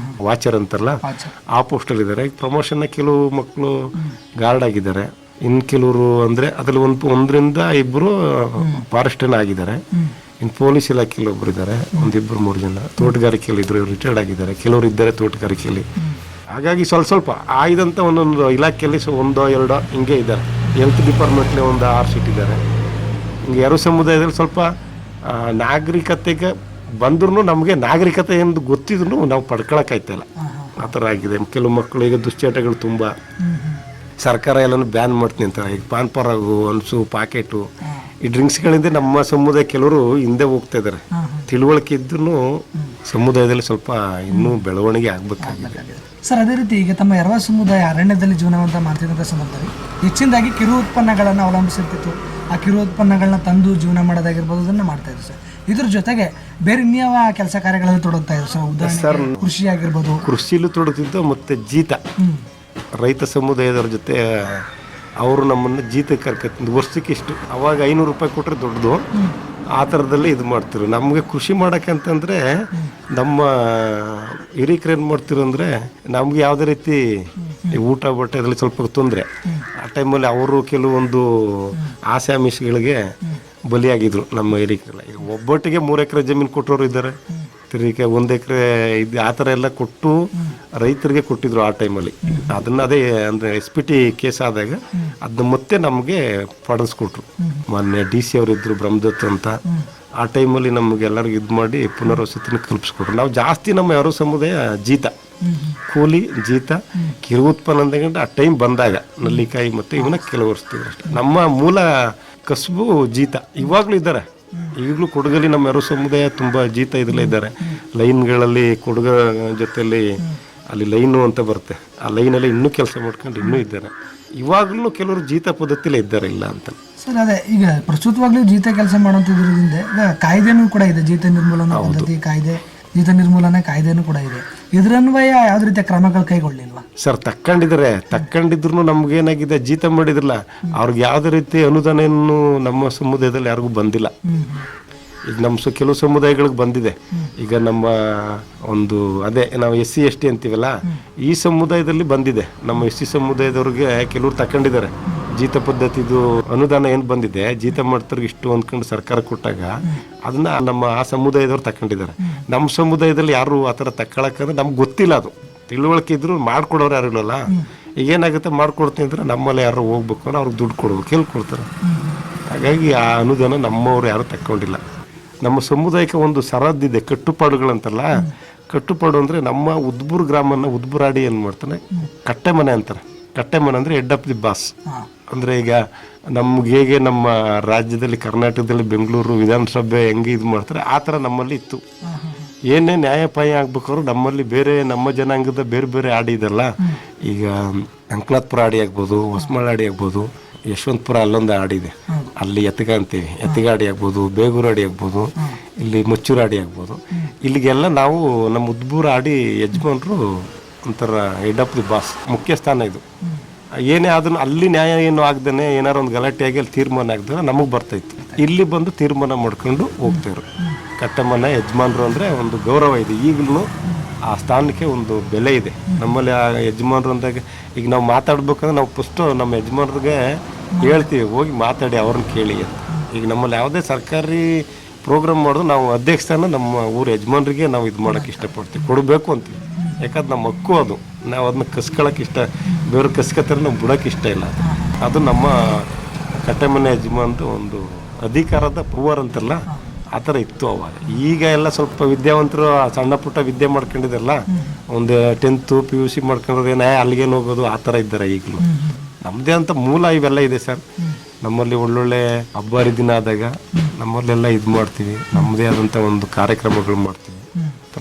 ವಾಚರ್ ಅಂತಾರಲ್ಲ ಆ ಪೋಸ್ಟಲ್ಲಿ ಇದ್ದಾರೆ. ಈಗ ಪ್ರಮೋಷನ್ನ ಕೆಲವು ಮಕ್ಕಳು ಗಾರ್ಡ್ ಆಗಿದ್ದಾರೆ, ಇನ್ನು ಕೆಲವರು ಅಂದರೆ ಅದರಲ್ಲಿ 1-2 ಫಾರೆಸ್ಟನ್ನ ಆಗಿದ್ದಾರೆ. ಇನ್ನು ಪೊಲೀಸ್ ಇಲಾಖೆಯಲ್ಲಿ ಒಬ್ಬರು ಇದ್ದಾರೆ, 1-2-3 ಜನ. ತೋಟಗಾರಿಕೆಯಲ್ಲಿ ಇದ್ರು, ರಿಟೈರ್ಡ್ ಆಗಿದ್ದಾರೆ. ಕೆಲವರು ಇದ್ದಾರೆ ತೋಟಗಾರಿಕೆಯಲ್ಲಿ. ಹಾಗಾಗಿ ಸ್ವಲ್ಪ ಆಯ್ದಂಥ ಒಂದೊಂದು ಇಲಾಖೆಯಲ್ಲಿ 1-2 ಹಿಂಗೆ ಇದ್ದಾರೆ. ಹೆಲ್ತ್ ಡಿಪಾರ್ಟ್ಮೆಂಟ್ಲಿ 6 ಸೀಟ್ ಇದ್ದಾರೆ. ಹಿಂಗೆ ಎರವ ಸಮುದಾಯದಲ್ಲಿ ಸ್ವಲ್ಪ ನಾಗರಿಕತೆಗೆ ಬಂದ್ರೂ ನಮಗೆ ನಾಗರಿಕತೆ ಎಂದು ಗೊತ್ತಿದ್ರು ನಾವು ಪಡ್ಕೊಳಕ್ಕಾಯ್ತಲ್ಲ, ಆ ಥರ ಆಗಿದೆ. ಕೆಲವು ಮಕ್ಕಳು ಈಗ ದುಶ್ಚಟಗಳು ತುಂಬ, ಸರ್ಕಾರ ಎಲ್ಲನೂ ಬ್ಯಾನ್ ಮಾಡ್ತೀನಿ ಅಂತ. ಈಗ ಪಾನ್ ಪರಾಗು, ಅನ್ಸು, ಪಾಕೆಟು, ಈ ಡ್ರಿಂಕ್ಸ್ಗಳಿಂದ ನಮ್ಮ ಸಮುದಾಯ ಕೆಲವರು ಹಿಂದೆ ಹೋಗ್ತಾ ಇದ್ದಾರೆ. ತಿಳುವಳಿಕೆ ಇದ್ರೂ ಸಮುದಾಯದಲ್ಲಿ ಸ್ವಲ್ಪ ಇನ್ನೂ ಬೆಳವಣಿಗೆ ಆಗಬೇಕಾಗಿದೆ ಸರ್. ಅದೇ ರೀತಿ ಈಗ ತಮ್ಮ ಎರವ ಸಮುದಾಯ ಅರಣ್ಯದಲ್ಲಿ ಜೀವನವಂತ ಮಾಡ್ತಿದ್ದಂಥ ಸಂದರ್ಭದಲ್ಲಿ ಹೆಚ್ಚಿನದಾಗಿ ಕಿರು ಉತ್ಪನ್ನಗಳನ್ನು ಅವಲಂಬಿಸಿರ್ತಿತ್ತು. ಆ ಕಿರು ಉತ್ಪನ್ನಗಳನ್ನ ತಂದು ಜೀವನ ಮಾಡೋದಾಗಿರ್ಬೋದು, ಅದನ್ನು ಮಾಡ್ತಾ ಇದ್ರು ಸರ್. ಇದ್ರ ಜೊತೆಗೆ ಬೇರೆ ಇನ್ಯಾವ ಕೆಲಸ ಕಾರ್ಯಗಳಲ್ಲಿ ತೊಡಗ್ತಾ ಇದ್ರು ಸರ್? ಉದಾಹರಣೆ ಕೃಷಿ ಆಗಿರ್ಬೋದು. ಕೃಷಿಲೂ ತೊಡಗ್ತಿದ್ದು, ಮತ್ತು ಜೀತ ರೈತ ಸಮುದಾಯದವ್ರ ಜೊತೆ ಅವರು ನಮ್ಮನ್ನು ಜೀತಕ್ಕೆ ಕರ್ಕೊತಿದ್ದು. ವರ್ಷಕ್ಕೆ ಇಷ್ಟು, ಅವಾಗ 500 ರೂಪಾಯಿ ಕೊಟ್ಟರೆ ದೊಡ್ಡದು, ಆ ಥರದಲ್ಲೇ ಇದು ಮಾಡ್ತಿರು. ನಮಗೆ ಕೃಷಿ ಮಾಡೋಕ್ಕೆ ಅಂತಂದರೆ ನಮ್ಮ ಹಿರೀಕರು ಏನು ಮಾಡ್ತಿರು ಅಂದರೆ ನಮ್ಗೆ ಯಾವುದೇ ರೀತಿ ಊಟ ಬಟ್ಟೆ ಅದರಲ್ಲಿ ಸ್ವಲ್ಪ ತೊಂದರೆ. ಆ ಟೈಮಲ್ಲಿ ಅವರು ಕೆಲವೊಂದು ಆಸೆ ಆಮಿಷಗಳಿಗೆ ಬಲಿಯಾಗಿದ್ರು ನಮ್ಮ ಹಿರೀಕರೆಲ್ಲ. ಈಗ ಒಬ್ಬೊಟ್ಟಿಗೆ 3 ಎಕರೆ ಜಮೀನು ಕೊಟ್ಟವರು ಇದ್ದಾರೆ, ತಿರುಗಿ 1 ಎಕರೆ ಇದು ಆ ಥರ ಎಲ್ಲ ಕೊಟ್ಟು ರೈತರಿಗೆ ಕೊಟ್ಟಿದ್ರು ಆ ಟೈಮಲ್ಲಿ. ಅದನ್ನು ಅದೇ ಅಂದರೆ SPT ಕೇಸ್ ಆದಾಗ ಅದನ್ನ ಮತ್ತೆ ನಮಗೆ ಪಡಿಸ್ಕೊಟ್ರು. ಮೊನ್ನೆ DC ಅವರು ಇದ್ರು, ಬ್ರಹ್ಮದತ್ ಅಂತ. ಆ ಟೈಮಲ್ಲಿ ನಮಗೆ ಎಲ್ಲರಿಗೂ ಇದು ಮಾಡಿ ಪುನರ್ವಸತಿನ ಕಲ್ಪಿಸ್ಕೊಟ್ರು. ನಾವು ಜಾಸ್ತಿ ನಮ್ಮ ಎರವ ಸಮುದಾಯ ಜೀತ ಕೂಲಿ ಜೀತ ಕಿರು ಉತ್ಪನ್ನ ಅಂದ್ಕೊಂಡು ಆ ಟೈಮ್ ಬಂದಾಗ ನಲ್ಲಿಕಾಯಿ ಮತ್ತು ಇವನ್ನ ಕೆಲವು ವರ್ಷತಿದ್ರು ಅಷ್ಟೇ. ನಮ್ಮ ಮೂಲ ಕಸುಬು ಜೀತ. ಇವಾಗಲೂ ಇದ್ದಾರೆ, ಈಗಲೂ ಕೊಡಗಲ್ಲಿ ನಮ್ಮ ಯಾರು ಸಮುದಾಯ ತುಂಬ ಜೀತ ಇದರಲ್ಲೇ ಇದ್ದಾರೆ. ಲೈನ್ಗಳಲ್ಲಿ ಕೊಡಗ ಜೊತೆಯಲ್ಲಿ ಅಲ್ಲಿ ಲೈನು ಅಂತ ಬರುತ್ತೆ, ಆ ಲೈನಲ್ಲಿ ಇನ್ನೂ ಕೆಲಸ ಮಾಡ್ಕೊಂಡು ಇನ್ನೂ ಇದ್ದಾರೆ. ಇವಾಗಲೂ ಕೆಲವರು ಜೀತ ಪದ್ಧತಿಲೇ ಇದ್ದಾರೆ, ಇಲ್ಲ ಅಂತ ಸರ್. ಅದೇ ಈಗ ಪ್ರಸ್ತುತವಾಗ್ಲೂ ಜೀತ ಕೆಲಸ ಮಾಡುವಂಥದ್ರಿಂದ ಈಗ ಕಾಯ್ದೆನೂ ಕೂಡ ಇದೆ, ಜೀತ ನಿರ್ಮೂಲನಾ ಪದ್ಧತಿ ಕಾಯ್ದೆ, ಜೀತ ನಿರ್ಮೂಲನೆ ಕಾಯ್ದೆನೂ ಕೂಡ ಇದೆ. ಇದರನ್ವಯ ಯಾವ್ದು ರೀತಿಯ ಕ್ರಮಗಳು ಕೈಗೊಳ್ಳಿಲ್ವಾ ಸರ್? ತಕ್ಕೊಂಡಿದ್ರು ನಮ್ಗೇನಾಗಿದೆ, ಜೀತ ಮಾಡಿದ್ರಲ್ಲ ಅವ್ರಿಗೆ ಯಾವುದೇ ರೀತಿ ಅನುದಾನ ನಮ್ಮ ಸಮುದಾಯದಲ್ಲಿ ಯಾರಿಗೂ ಬಂದಿಲ್ಲ. ಈಗ ನಮ್ಮ ಕೆಲವು ಸಮುದಾಯಗಳಿಗೆ ಬಂದಿದೆ. ಈಗ ನಮ್ಮ ಒಂದು ಅದೇ ನಾವು SC ST ಅಂತೀವಲ್ಲ, ಈ ಸಮುದಾಯದಲ್ಲಿ ಬಂದಿದೆ. ನಮ್ಮ SC ಸಮುದಾಯದವ್ರಿಗೆ ಕೆಲವರು ತಕೊಂಡಿದ್ದಾರೆ. ಜೀತ ಪದ್ಧತಿದು ಅನುದಾನ ಏನು ಬಂದಿದೆ, ಜೀತ ಮಾಡ್ತಾರೆ ಇಷ್ಟು ಅಂದ್ಕೊಂಡು ಸರ್ಕಾರ ಕೊಟ್ಟಾಗ ಅದನ್ನ ನಮ್ಮ ಆ ಸಮುದಾಯದವ್ರು ತಕೊಂಡಿದ್ದಾರೆ. ನಮ್ಮ ಸಮುದಾಯದಲ್ಲಿ ಯಾರು ಆ ಥರ ತಗೊಳಕ್ಕಂದ್ರೆ ನಮ್ಗೆ ಗೊತ್ತಿಲ್ಲ, ಅದು ತಿಳುವಳಿಕೆ ಇದ್ರು ಮಾಡ್ಕೊಡೋರು ಯಾರು ಇಲ್ಲಲ್ಲ. ಈಗ ಏನಾಗುತ್ತೆ, ಮಾಡ್ಕೊಡ್ತೀನಿ ಅಂದ್ರೆ ನಮ್ಮಲ್ಲಿ ಯಾರು ಹೋಗ್ಬೇಕು ಅಂದ್ರೆ ಅವ್ರಿಗೆ ದುಡ್ಡು ಕೊಡ್ಬೇಕು, ಎಲ್ಲಿ ಕೊಡ್ತಾರೆ? ಹಾಗಾಗಿ ಆ ಅನುದಾನ ನಮ್ಮವ್ರು ಯಾರು ತಕ್ಕೊಂಡಿಲ್ಲ. ನಮ್ಮ ಸಮುದಾಯಕ್ಕೆ ಒಂದು ಸರಹದ್ದಿದೆ, ಕಟ್ಟುಪಾಡುಗಳಂತಲ್ಲ. ಕಟ್ಟುಪಾಡು ಅಂದರೆ ನಮ್ಮ ಉದ್ಬೂರು ಗ್ರಾಮನ ಉದ್ಬೂರಾಡಿ ಏನು ಮಾಡ್ತಾನೆ, ಕಟ್ಟೆ ಮನೆ ಅಂತಾರೆ. ಕಟ್ಟೆ ಮನೆ ಅಂದರೆ ಹೆಡ್ ಆಫ್ ದಿ ಬಾಸ್. ಅಂದರೆ ಈಗ ನಮ್ಗೆ ಹೇಗೆ ನಮ್ಮ ರಾಜ್ಯದಲ್ಲಿ ಕರ್ನಾಟಕದಲ್ಲಿ ಬೆಂಗಳೂರು ವಿಧಾನಸಭೆ ಹೆಂಗೆ ಇದು ಮಾಡ್ತಾರೆ, ಆ ಥರ ನಮ್ಮಲ್ಲಿ ಇತ್ತು. ಏನೇ ನ್ಯಾಯಪಾಯ ಆಗ್ಬೇಕಾದ್ರು ನಮ್ಮಲ್ಲಿ ಬೇರೆ ನಮ್ಮ ಜನಾಂಗದ ಬೇರೆ ಬೇರೆ ಆಡಿ ಇದಲ್ಲ. ಈಗ ಅಂಕನಾಥ್ಪುರ ಆಡಿ ಆಗ್ಬೋದು, ಹೊಸಮಳ ಆಡಿ ಆಗ್ಬೋದು, ಯಶವಂತಪುರ ಅಲ್ಲೊಂದು ಆಡಿದೆ, ಅಲ್ಲಿ ಎತ್ತಗ ಅಂತೀವಿ, ಎತ್ತಗಾಡಿ ಆಗ್ಬೋದು, ಬೇಗೂರಾಡಿ ಆಗ್ಬೋದು, ಇಲ್ಲಿ ಮುಚ್ಚೂರಾಡಿ ಆಗ್ಬೋದು. ಇಲ್ಲಿಗೆಲ್ಲ ನಾವು ನಮ್ಮ ಉದ್ಬೂರು ಆಡಿ ಯಜಮಾನರು ಒಂಥರ ಹೆಡ್ ಆಫ್ ದಿ ಬಾಸ್, ಮುಖ್ಯ ಸ್ಥಾನ ಇದು. ಏನೇ ಅದನ್ನು ಅಲ್ಲಿ ನ್ಯಾಯ ಏನು ಆಗ್ದೇ ಏನಾರು ಒಂದು ಗಲಾಟೆಯಾಗಿ ಅಲ್ಲಿ ತೀರ್ಮಾನ ಆಗ್ದ್ರೆ ನಮಗೆ ಬರ್ತಾಯಿತ್ತು. ಇಲ್ಲಿ ಬಂದು ತೀರ್ಮಾನ ಮಾಡ್ಕೊಂಡು ಹೋಗ್ತಾಯಿರು. ಕಟ್ಟಮನೆ ಯಜಮಾನರು ಅಂದರೆ ಒಂದು ಗೌರವ ಇದೆ. ಈಗಲೂ ಆ ಸ್ಥಾನಕ್ಕೆ ಒಂದು ಬೆಲೆ ಇದೆ ನಮ್ಮಲ್ಲಿ. ಆ ಯಜಮಾನರು ಅಂದಾಗ ಈಗ ನಾವು ಮಾತಾಡ್ಬೇಕಂದ್ರೆ ನಾವು ಫಸ್ಟು ನಮ್ಮ ಯಜಮಾನ್ರಿಗೆ ಹೇಳ್ತೀವಿ, ಹೋಗಿ ಮಾತಾಡಿ ಅವ್ರನ್ನ ಕೇಳಿ ಅಂತ. ಈಗ ನಮ್ಮಲ್ಲಿ ಯಾವುದೇ ಸರ್ಕಾರಿ ಪ್ರೋಗ್ರಾಮ್ ಮಾಡೋದು ನಾವು ಅಧ್ಯಕ್ಷ ಸ್ಥಾನ ನಮ್ಮ ಊರ ಯಜಮಾನ್ರಿಗೆ ನಾವು ಇದು ಮಾಡೋಕ್ಕೆ ಇಷ್ಟಪಡ್ತೀವಿ, ಕೊಡಬೇಕು ಅಂತೀವಿ. ಯಾಕಂದ್ರೆ ನಮ್ಮ ಹಕ್ಕು ಅದು, ನಾವು ಅದನ್ನ ಕಸ್ಕೊಳ್ಳೋಕೆ ಇಷ್ಟ, ಬೇರೆ ಕಸ್ಕೊತಾರೆ ನಾವು ಬಿಡೋಕೆ ಇಷ್ಟ ಇಲ್ಲ. ಅದು ನಮ್ಮ ಕಟ್ಟೆಮನೆ ಯಜಮಾನ್ದು ಒಂದು ಅಧಿಕಾರದ ಪವರ್ ಅಂತಲ್ಲ, ಆ ಥರ ಇತ್ತು ಅವಾಗ. ಈಗ ಎಲ್ಲ ಸ್ವಲ್ಪ ವಿದ್ಯಾವಂತರು ಸಣ್ಣ ಪುಟ್ಟ ವಿದ್ಯೆ ಮಾಡ್ಕೊಂಡಿದ್ದಾರಲ್ಲ, ಒಂದು 10th PUC ಮಾಡ್ಕೊಂಡ್ರೆ ಅಲ್ಲಿಗೇನು ಹೋಗೋದು, ಆ ಥರ ಇದ್ದಾರೆ. ಈಗಲೂ ನಮ್ಮದೇ ಅಂತ ಮೂಲ ಇವೆಲ್ಲ ಇದೆ ಸರ್. ನಮ್ಮಲ್ಲಿ ಒಳ್ಳೊಳ್ಳೆ ಹಬ್ಬ ಹರಿದಿನ ಆದಾಗ ನಮ್ಮಲ್ಲೆಲ್ಲ ಇದು ಮಾಡ್ತೀವಿ, ನಮ್ಮದೇ ಆದಂಥ ಒಂದು ಕಾರ್ಯಕ್ರಮಗಳು ಮಾಡ್ತೀವಿ.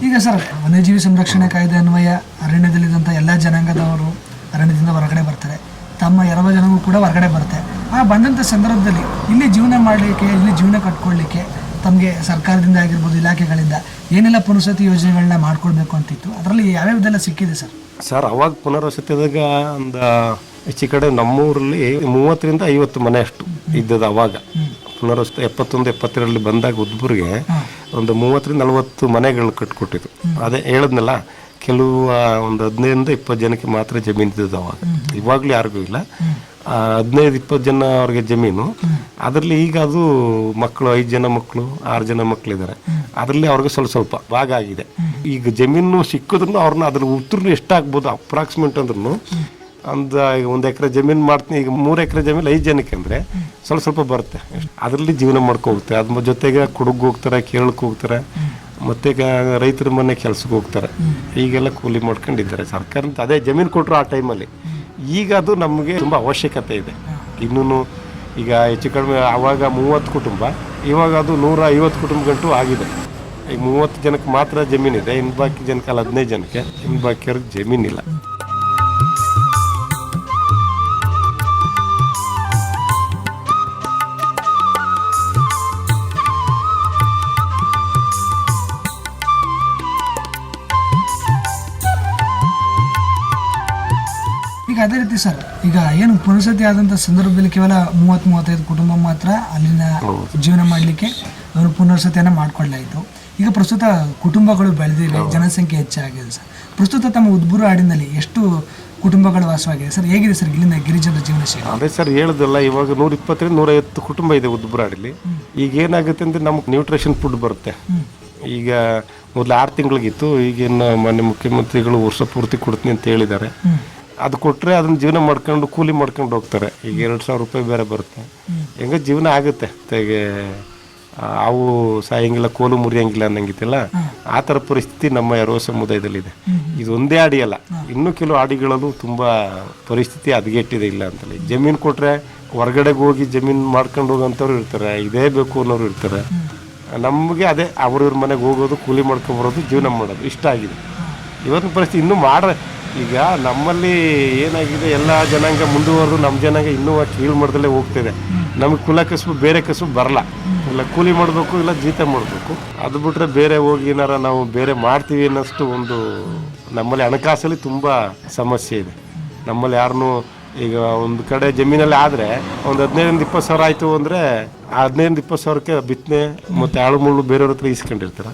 ಈಗ ಸರ್, ವನ್ಯಜೀವಿ ಸಂರಕ್ಷಣೆ ಕಾಯ್ದೆ ಅನ್ವಯ ಅರಣ್ಯದಲ್ಲಿದ್ದಂಥ ಎಲ್ಲ ಜನಾಂಗದವರು ಅರಣ್ಯದಿಂದ ಹೊರಗಡೆ ಬರ್ತಾರೆ, ತಮ್ಮ ಎರವ ಜನವೂ ಕೂಡ ಹೊರಗಡೆ ಬರುತ್ತೆ. ಆ ಬಂದಂಥ ಸಂದರ್ಭದಲ್ಲಿ ಇಲ್ಲಿ ಜೀವನ ಮಾಡಲಿಕ್ಕೆ, ಇಲ್ಲಿ ಜೀವನ ಕಟ್ಕೊಳ್ಳಿಕ್ಕೆ ತಮಗೆ ಸರ್ಕಾರದಿಂದ ಆಗಿರ್ಬೋದು, ಇಲಾಖೆಗಳಿಂದ ಏನೆಲ್ಲ ಪುನರ್ವಸತಿ ಯೋಜನೆಗಳನ್ನ ಮಾಡ್ಕೊಳ್ಬೇಕು ಅಂತಿತ್ತು, ಅದರಲ್ಲಿ ಯಾವ್ಯಾವ್ದೆಲ್ಲ ಸಿಕ್ಕಿದೆ ಸರ್? ಸರ್, ಅವಾಗ ಪುನರ್ವಸತಿದಾಗ ಒಂದು ಹೆಚ್ಚು ಕಡೆ ನಮ್ಮೂರಲ್ಲಿ 30ರಿಂದ 50 ಮನೆ ಅಷ್ಟು ಇದ್ದದ್ದು. ಅವಾಗ ಪುನರ್ವಸತಿ 71, 72 ಬಂದಾಗ ಉದ್ಬೂರಿಗೆ ಒಂದು 30ರಿಂದ 40 ಮನೆಗಳು ಕಟ್ಕೊಟ್ಟಿದ್ರು. ಅದೇ ಹೇಳಿದ್ನಲ್ಲ, ಕೆಲವು ಒಂದು 15ರಿಂದ 20 ಜನಕ್ಕೆ ಮಾತ್ರ ಜಮೀನು ಇದ್ದದ್ದು ಅವಾಗ. ಇವಾಗಲೂ ಯಾರಿಗೂ ಇಲ್ಲ. 15-20 ಜನ ಅವ್ರಿಗೆ ಜಮೀನು. ಅದರಲ್ಲಿ ಈಗ ಅದು ಮಕ್ಕಳು 5 ಜನ ಮಕ್ಕಳು, 6 ಜನ ಮಕ್ಕಳಿದ್ದಾರೆ. ಅದರಲ್ಲಿ ಅವ್ರಿಗೆ ಸ್ವಲ್ಪ ಭಾಗ ಆಗಿದೆ. ಈಗ ಜಮೀನು ಸಿಕ್ಕಿದ್ರು ಅವ್ರನ್ನ ಅದ್ರ ಉತ್ತರ ಎಷ್ಟಾಗ್ಬೋದು ಅಪ್ರಾಕ್ಸಿಮೇಟ್ ಅಂದ್ರೂ ಒಂದು ಎಕರೆ ಜಮೀನು ಮಾಡ್ತೀನಿ. ಈಗ 3 ಎಕರೆ ಜಮೀನು 5 ಜನಕ್ಕೆ ಅಂದರೆ ಸ್ವಲ್ಪ ಬರುತ್ತೆ. ಅದರಲ್ಲಿ ಜೀವನ ಮಾಡ್ಕೋಗುತ್ತೆ. ಅದ್ರ ಜೊತೆಗೆ ಕೊಡಗು ಹೋಗ್ತಾರೆ, ಕೇರಳಕ್ಕೆ ಹೋಗ್ತಾರೆ, ಮತ್ತೆ ರೈತರ ಮನೆ ಕೆಲ್ಸಕ್ಕೆ ಹೋಗ್ತಾರೆ. ಈಗೆಲ್ಲ ಕೂಲಿ ಮಾಡ್ಕೊಂಡಿದ್ದಾರೆ. ಸರ್ಕಾರದ ಅದೇ ಜಮೀನು ಕೊಟ್ಟರು ಆ ಟೈಮಲ್ಲಿ. ಈಗ ಅದು ನಮಗೆ ತುಂಬ ಅವಶ್ಯಕತೆ ಇದೆ. ಇನ್ನೂ ಈಗ ಹೆಚ್ಚು ಕಡಿಮೆ ಆವಾಗ 30 ಕುಟುಂಬ, ಇವಾಗ ಅದು 150 ಕುಟುಂಬ ಗಂಟು ಆಗಿದೆ. ಈಗ 30 ಜನಕ್ಕೆ ಮಾತ್ರ ಜಮೀನಿದೆ, ಇನ್ನು ಬಾಕಿ ಜನಕ್ಕೆ ಅಲ್ಲ 15 ಜನಕ್ಕೆ, ಇನ್ನು ಬಾಕಿಯವ್ರಿಗೆ ಜಮೀನಿಲ್ಲ. ಈಗ ಅದೇ ರೀತಿ ಸರ್, ಈಗ ಏನು ಪುನರ್ವಸತಿ ಆದಂಥ ಸಂದರ್ಭದಲ್ಲಿ ಕೇವಲ 30-35 ಕುಟುಂಬ ಮಾತ್ರ ಅಲ್ಲಿನ ಜೀವನ ಮಾಡಲಿಕ್ಕೆ ಅವರು ಪುನರ್ವಸತಿಯನ್ನು ಮಾಡಿಕೊಳ್ಳಾಯಿತು. ಈಗ ಪ್ರಸ್ತುತ ಕುಟುಂಬಗಳು ಬೆಳೆದಿವೆ, ಜನಸಂಖ್ಯೆ ಹೆಚ್ಚಾಗಿದೆ ಸರ್. ಪ್ರಸ್ತುತ ತಮ್ಮ ಉದ್ಬೂರು ಹಾಡಿನಲ್ಲಿ ಎಷ್ಟು ಕುಟುಂಬಗಳು ವಾಸವಾಗಿದೆ ಸರ್? ಹೇಗಿದೆ ಸರ್ ಇಲ್ಲಿಂದ ಗಿರಿಜನರ ಜೀವನ ಶೈಲಿ? ಅದೇ ಸರ್ ಹೇಳಿದಲ್ಲ, ಇವಾಗ 120ರಿಂದ 150 ಕುಟುಂಬ ಇದೆ ಉದ್ಬೂರು ಹಾಡಿಲಿ. ಈಗ ಏನಾಗುತ್ತೆ ಅಂದರೆ ನಮಗೆ ನ್ಯೂಟ್ರಿಷನ್ ಫುಡ್ ಬರುತ್ತೆ. ಈಗ ಮೊದಲು 6 ತಿಂಗಳಿಗಿತ್ತು, ಈಗಿನ ಮಾನ್ಯ ಮುಖ್ಯಮಂತ್ರಿಗಳು ವರ್ಷ ಪೂರ್ತಿ ಕೊಡ್ತೀನಿ ಅಂತ ಹೇಳಿದ್ದಾರೆ. ಅದು ಕೊಟ್ಟರೆ ಅದನ್ನ ಜೀವನ ಮಾಡ್ಕೊಂಡು ಕೂಲಿ ಮಾಡ್ಕೊಂಡು ಹೋಗ್ತಾರೆ. ಈಗ 2,000 ರೂಪಾಯಿ ಬೇರೆ ಬರುತ್ತೆ, ಹೆಂಗೆ ಜೀವನ ಆಗುತ್ತೆ. ತೆಗೆ ಅವು ಸಾಯಂಗಿಲ್ಲ ಕೋಲು ಮುರಿಯಂಗಿಲ್ಲ ಅನ್ನಂಗಿತ್ತಲ್ಲ ಆ ಥರ ಪರಿಸ್ಥಿತಿ ನಮ್ಮ ಎರವ ಸಮುದಾಯದಲ್ಲಿದೆ. ಇದು ಒಂದೇ ಆಡಿ ಅಲ್ಲ, ಇನ್ನೂ ಕೆಲವು ಆಡಿಗಳಲ್ಲೂ ತುಂಬ ಪರಿಸ್ಥಿತಿ ಹದಗೆಟ್ಟಿದೆ ಇಲ್ಲ ಅಂತಲ್ಲಿ. ಜಮೀನು ಕೊಟ್ಟರೆ ಹೊರಗಡೆಗೆ ಹೋಗಿ ಜಮೀನು ಮಾಡ್ಕೊಂಡು ಹೋಗೋಂಥವ್ರು ಇರ್ತಾರೆ, ಇದೇ ಬೇಕು ಅನ್ನೋರು ಇರ್ತಾರೆ. ನಮಗೆ ಅದೇ ಅವ್ರವ್ರ ಮನೆಗೆ ಹೋಗೋದು, ಕೂಲಿ ಮಾಡ್ಕೊಂಬರೋದು, ಜೀವನ ಮಾಡೋದು ಇಷ್ಟ ಆಗಿದೆ. ಇವತ್ತಿನ ಪರಿಸ್ಥಿತಿ ಇನ್ನೂ ಈಗ ನಮ್ಮಲ್ಲಿ ಏನಾಗಿದೆ, ಎಲ್ಲ ಜನಾಂಗ ಮುಂದುವರೆದು ನಮ್ಮ ಜನಾಂಗ ಇನ್ನೂ ಕೀಳು ಮಟ್ಟದಲ್ಲೇ ಹೋಗ್ತಿದೆ. ನಮಗೆ ಕುಲ ಕಸುಬು ಬೇರೆ ಕಸುಬು ಬರಲ್ಲ, ಇಲ್ಲ ಕೂಲಿ ಮಾಡಬೇಕು ಇಲ್ಲ ಜೀತ ಮಾಡಬೇಕು. ಅದು ಬಿಟ್ಟರೆ ಬೇರೆ ಹೋಗಿ ಏನಾರ ನಾವು ಬೇರೆ ಮಾಡ್ತೀವಿ ಅನ್ನೋಷ್ಟು ಒಂದು ನಮ್ಮಲ್ಲಿ ಹಣಕಾಸಲ್ಲಿ ತುಂಬ ಸಮಸ್ಯೆ ಇದೆ. ನಮ್ಮಲ್ಲಿ ಯಾರನ್ನೂ ಈಗ ಒಂದು ಕಡೆ ಜಮೀನಲ್ಲಿ ಆದರೆ ಒಂದು 15-20 ಸಾವಿರ ಆಯಿತು ಅಂದರೆ ಆ 15-20 ಸಾವಿರಕ್ಕೆ ಬಿತ್ತನೆ ಮತ್ತು ಆಳು ಮುಳ್ಳು ಬೇರೆಯವ್ರ ಹತ್ರ ಇಸ್ಕೊಂಡಿರ್ತಾರೆ.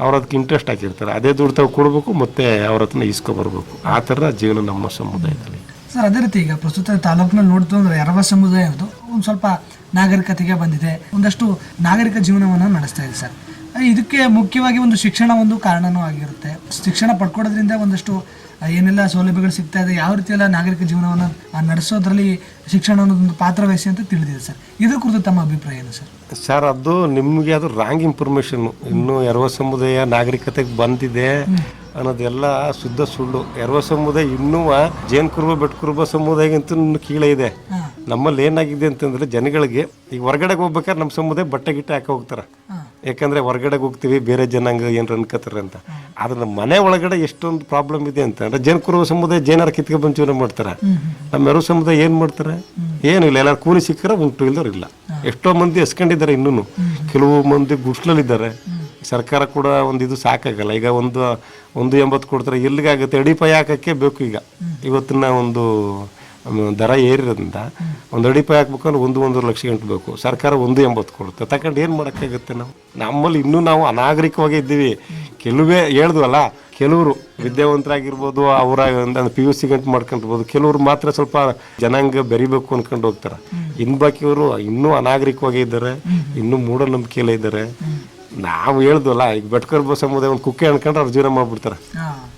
ಅವ್ರು ಅದಕ್ಕೆ ಇಂಟ್ರೆಸ್ಟ್ ಹಾಕಿರ್ತಾರೆ, ಅದೇ ದುಡ್ಡು ತಾವು ಕೊಡಬೇಕು ಮತ್ತು ಅವ್ರ ಹತ್ರ ಇಸ್ಕೊಬರ್ಬೇಕು. ಆ ಥರ ಜೀವನ ನಮ್ಮ ಸಮುದಾಯದಲ್ಲಿ. ಸರ್, ಅದೇ ರೀತಿ ಈಗ ಪ್ರಸ್ತುತ ತಾಲೂಕಿನಲ್ಲಿ ನೋಡ್ತು ಅಂದರೆ ಎರವ ಸಮುದಾಯ ಒಂದು ಸ್ವಲ್ಪ ನಾಗರಿಕತೆಗೆ ಬಂದಿದೆ, ಒಂದಷ್ಟು ನಾಗರಿಕ ಜೀವನವನ್ನು ನಡೆಸ್ತಾ ಇದೆ ಸರ್. ಇದಕ್ಕೆ ಮುಖ್ಯವಾಗಿ ಒಂದು ಶಿಕ್ಷಣ ಒಂದು ಕಾರಣನೂ ಆಗಿರುತ್ತೆ. ಶಿಕ್ಷಣ ಪಡ್ಕೊಡೋದ್ರಿಂದ ಒಂದಷ್ಟು ಏನೆಲ್ಲ ಸೌಲಭ್ಯಗಳು ಸಿಗ್ತಾ ಇದೆ, ಯಾವ ರೀತಿ ಎಲ್ಲ ನಾಗರಿಕ ಜೀವನವನ್ನು ನಡೆಸೋದ್ರಲ್ಲಿ ಶಿಕ್ಷಣ ಅನ್ನೋದೊಂದು ಪಾತ್ರ ವಹಿಸಿ ಅಂತ ತಿಳಿದಿದೆ ಸರ್. ಇದ್ರ ಕುರಿತು ತಮ್ಮ ಅಭಿಪ್ರಾಯ ಏನು ಸರ್? ಸರ್, ಅದು ನಿಮಗೆ ಅದು ರಾಂಗ್ ಇನ್ಫಾರ್ಮೇಷನ್ನು. ಇನ್ನೂ ಎರವ ಸಮುದಾಯ ನಾಗರಿಕತೆಗೆ ಬಂದಿದೆ ಅನ್ನೋದೆಲ್ಲ ಶುದ್ಧ ಸುಳ್ಳು. ಎರವ ಸಮುದಾಯ ಇನ್ನೂ ಜೇನು ಕುರುಬ ಬೆಟ್ ಕುರುಬ ಸಮುದಾಯಗಿಂತ ಇನ್ನೂ ಕೀಳೇ ಇದೆ. ನಮ್ಮಲ್ಲಿ ಏನಾಗಿದೆ ಅಂತಂದರೆ ಜನಗಳಿಗೆ ಈಗ ಹೊರಗಡೆಗೆ ಹೋಗ್ಬೇಕಾದ್ರೆ ನಮ್ಮ ಸಮುದಾಯ ಬಟ್ಟೆ ಗಿಟ್ಟೆ ಹಾಕಿ ಹೋಗ್ತಾರೆ. ಯಾಕಂದರೆ ಹೊರಗಡೆಗೆ ಹೋಗ್ತೀವಿ ಬೇರೆ ಜನಾಂಗ ಏನು ಅನ್ಕೋತಾರೆ ಅಂತ. ಆದರೆ ನಮ್ಮ ಮನೆ ಒಳಗಡೆ ಎಷ್ಟೊಂದು ಪ್ರಾಬ್ಲಮ್ ಇದೆ ಅಂತಂದರೆ ಜೇನು ಕುರುಬ ಸಮುದಾಯ ಜೇನಾರ ಕಿತ್ಕೊಂಡು ಬಂದು ಜೀವನ ಮಾಡ್ತಾರೆ. ನಮ್ಮ ಎರವ ಸಮುದಾಯ ಏನು ಮಾಡ್ತಾರೆ? ಏನೂ ಇಲ್ಲ, ಎಲ್ಲರೂ ಕೂಲಿ ಸಿಕ್ಕರೆ ಉಂಟು, ಇಲ್ದವ್ರು ಇಲ್ಲ. ಎಷ್ಟೋ ಮಂದಿ ಎಸ್ಕೊಂಡಿದ್ದಾರೆ, ಇನ್ನೂ ಕೆಲವು ಮಂದಿ ಗುಡ್ಸ್ಲಲ್ಲಿದ್ದಾರೆ. ಸರ್ಕಾರ ಕೂಡ ಒಂದು ಇದು ಸಾಕಾಗಲ್ಲ. ಈಗ ಒಂದು 80 ಕೊಡ್ತಾರೆ, ಎಲ್ಲಿಗಾಗುತ್ತೆ? ಅಡಿಪಾಯ ಹಾಕೋಕ್ಕೆ ಬೇಕು. ಈಗ ಇವತ್ತಿನ ಒಂದು ದರ ಏರಿರೋದ್ರಿಂದ ಒಂದು ಅಡಿಪಾಯ ಹಾಕ್ಬೇಕಂದ್ರೆ 1-1.5 ಲಕ್ಷ ಗಂಟೆ ಬೇಕು. ಸರ್ಕಾರ 180 ಕೊಡುತ್ತೆ. ತಗೊಂಡು ಏನು ಮಾಡೋಕ್ಕಾಗುತ್ತೆ? ನಮ್ಮಲ್ಲಿ ಇನ್ನೂ ನಾವು ಅನಾಗರಿಕವಾಗಿ ಇದ್ದೀವಿ. ಕೆಲವೇ ಹೇಳ್ದ್ವಲ್ಲ, ಕೆಲವರು ವಿದ್ಯಾವಂತರಾಗಿರ್ಬೋದು, ಅವರ PUC ಗಂಟು ಮಾಡ್ಕೊಂಡಿರ್ಬೋದು. ಕೆಲವರು ಮಾತ್ರ ಸ್ವಲ್ಪ ಜನಾಂಗ ಬೆರಿಬೇಕು ಅನ್ಕೊಂಡು ಹೋಗ್ತಾರೆ. ಇನ್ನು ಬಾಕಿಯವರು ಇನ್ನೂ ಅನಾಗರಿಕವಾಗಿ ಇದ್ದಾರೆ, ಇನ್ನೂ ಮೂಢನಂಬಿಕೆಯಲ್ಲೇ ಇದ್ದಾರೆ. ನಾವು ಹೇಳ್ದ್ವಲ್ಲ, ಈಗ ಬೆಟ್ಕರ್ಬ ಸಮುದಾಯ ಒಂದು ಕುಕ್ಕೆ ಅನ್ಕೊಂಡ್ರೆ ಅವ್ರು ಜೀವನ ಮಾಡ್ಬಿಡ್ತಾರೆ.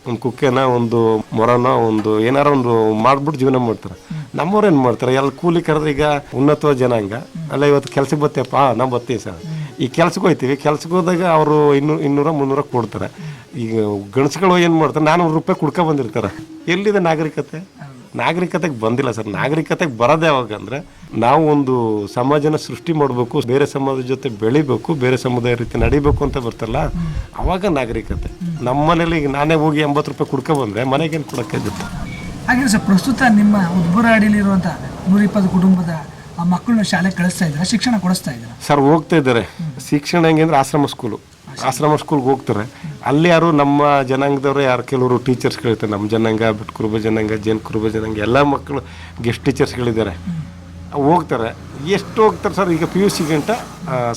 ಒಂದು ಕುಕ್ಕೆನ ಒಂದು ಮೊರನ ಒಂದು ಏನಾರ ಒಂದು ಮಾಡ್ಬಿಟ್ಟು ಜೀವನ ಮಾಡ್ತಾರೆ. ನಮ್ಮವ್ರು ಏನು ಮಾಡ್ತಾರೆ? ಎಲ್ಲ ಕೂಲಿ ಕರೆದ್ರೆ ಈಗ ಉನ್ನತ ಜನಾಂಗ ಅಲ್ಲ, ಇವತ್ತು ಕೆಲ್ಸಕ್ಕೆ ಬತ್ತೇಪ್ಪ, ನಾವು ಬರ್ತೀವಿ ಸರ್, ಈ ಕೆಲ್ಸಕ್ಕೆ ಹೋಗ್ತೀವಿ. ಕೆಲ್ಸಕ್ಕೆ ಹೋದಾಗ ಅವರು 200-300 ಕೊಡ್ತಾರೆ. ಈಗ ಗಣಸುಗಳು ಏನು ಮಾಡ್ತಾರೆ? 400 ರೂಪಾಯಿ ಕುಡ್ಕೊ ಬಂದಿರ್ತಾರೆ. ಎಲ್ಲಿದೆ ನಾಗರಿಕತೆ? ನಾಗರಿಕತೆಗೆ ಬಂದಿಲ್ಲ ಸರ್. ನಾಗರಿಕತೆಗೆ ಬರೋದು ಯಾವಾಗ ಅಂದರೆ, ನಾವು ಒಂದು ಸಮಾಜನ ಸೃಷ್ಟಿ ಮಾಡಬೇಕು, ಬೇರೆ ಸಮಾಜದ ಜೊತೆ ಬೆಳಿಬೇಕು, ಬೇರೆ ಸಮುದಾಯ ರೀತಿ ನಡಿಬೇಕು ಅಂತ ಬರ್ತಲ್ಲ, ಅವಾಗ ನಾಗರಿಕತೆ. ನಮ್ಮ ಮನೇಲಿ ಈಗ ನಾನೇ ಹೋಗಿ 80 ರೂಪಾಯಿ ಕುಡ್ಕೊ ಬಂದರೆ ಮನೆಗೇನು ಕೊಡೋಕ್ಕಾಗುತ್ತೆ? ಹಾಗೆ ಸರ್, ಪ್ರಸ್ತುತ ನಿಮ್ಮ ಉದ್ಬರಾಡಿಲಿರುವಂಥ 120 ಕುಟುಂಬದ ಮಕ್ಕಳನ್ನ ಶಾಲೆ ಕಳಿಸ್ತಾ ಇದ್ದಾರೆ, ಶಿಕ್ಷಣ ಕೊಡಿಸ್ತಾ ಇದ್ದಾರೆ ಸರ್? ಹೋಗ್ತಾ ಇದ್ದಾರೆ. ಶಿಕ್ಷಣ ಹೆಂಗೆ ಅಂದರೆ ಆಶ್ರಮ ಸ್ಕೂಲ್ಗೆ ಹೋಗ್ತಾರೆ. ಅಲ್ಲಿ ಯಾರು ನಮ್ಮ ಜನಾಂಗದವರು ಯಾರು ಕೆಲವರು ಟೀಚರ್ಸ್ಗಳಿರ್ತಾರೆ. ನಮ್ಮ ಜನಾಂಗ, ಬೆಟ್ ಕುರುಬ ಜನಾಂಗ, ಜೇನು ಕುರುಬ ಜನಾಂಗ ಎಲ್ಲ ಮಕ್ಕಳು ಗೆಸ್ಟ್ ಟೀಚರ್ಸ್ಗಳಿದ್ದಾರೆ, ಹೋಗ್ತಾರೆ. ಎಷ್ಟು ಹೋಗ್ತಾರೆ ಸರ್? ಈಗ PUC ಗಂಟ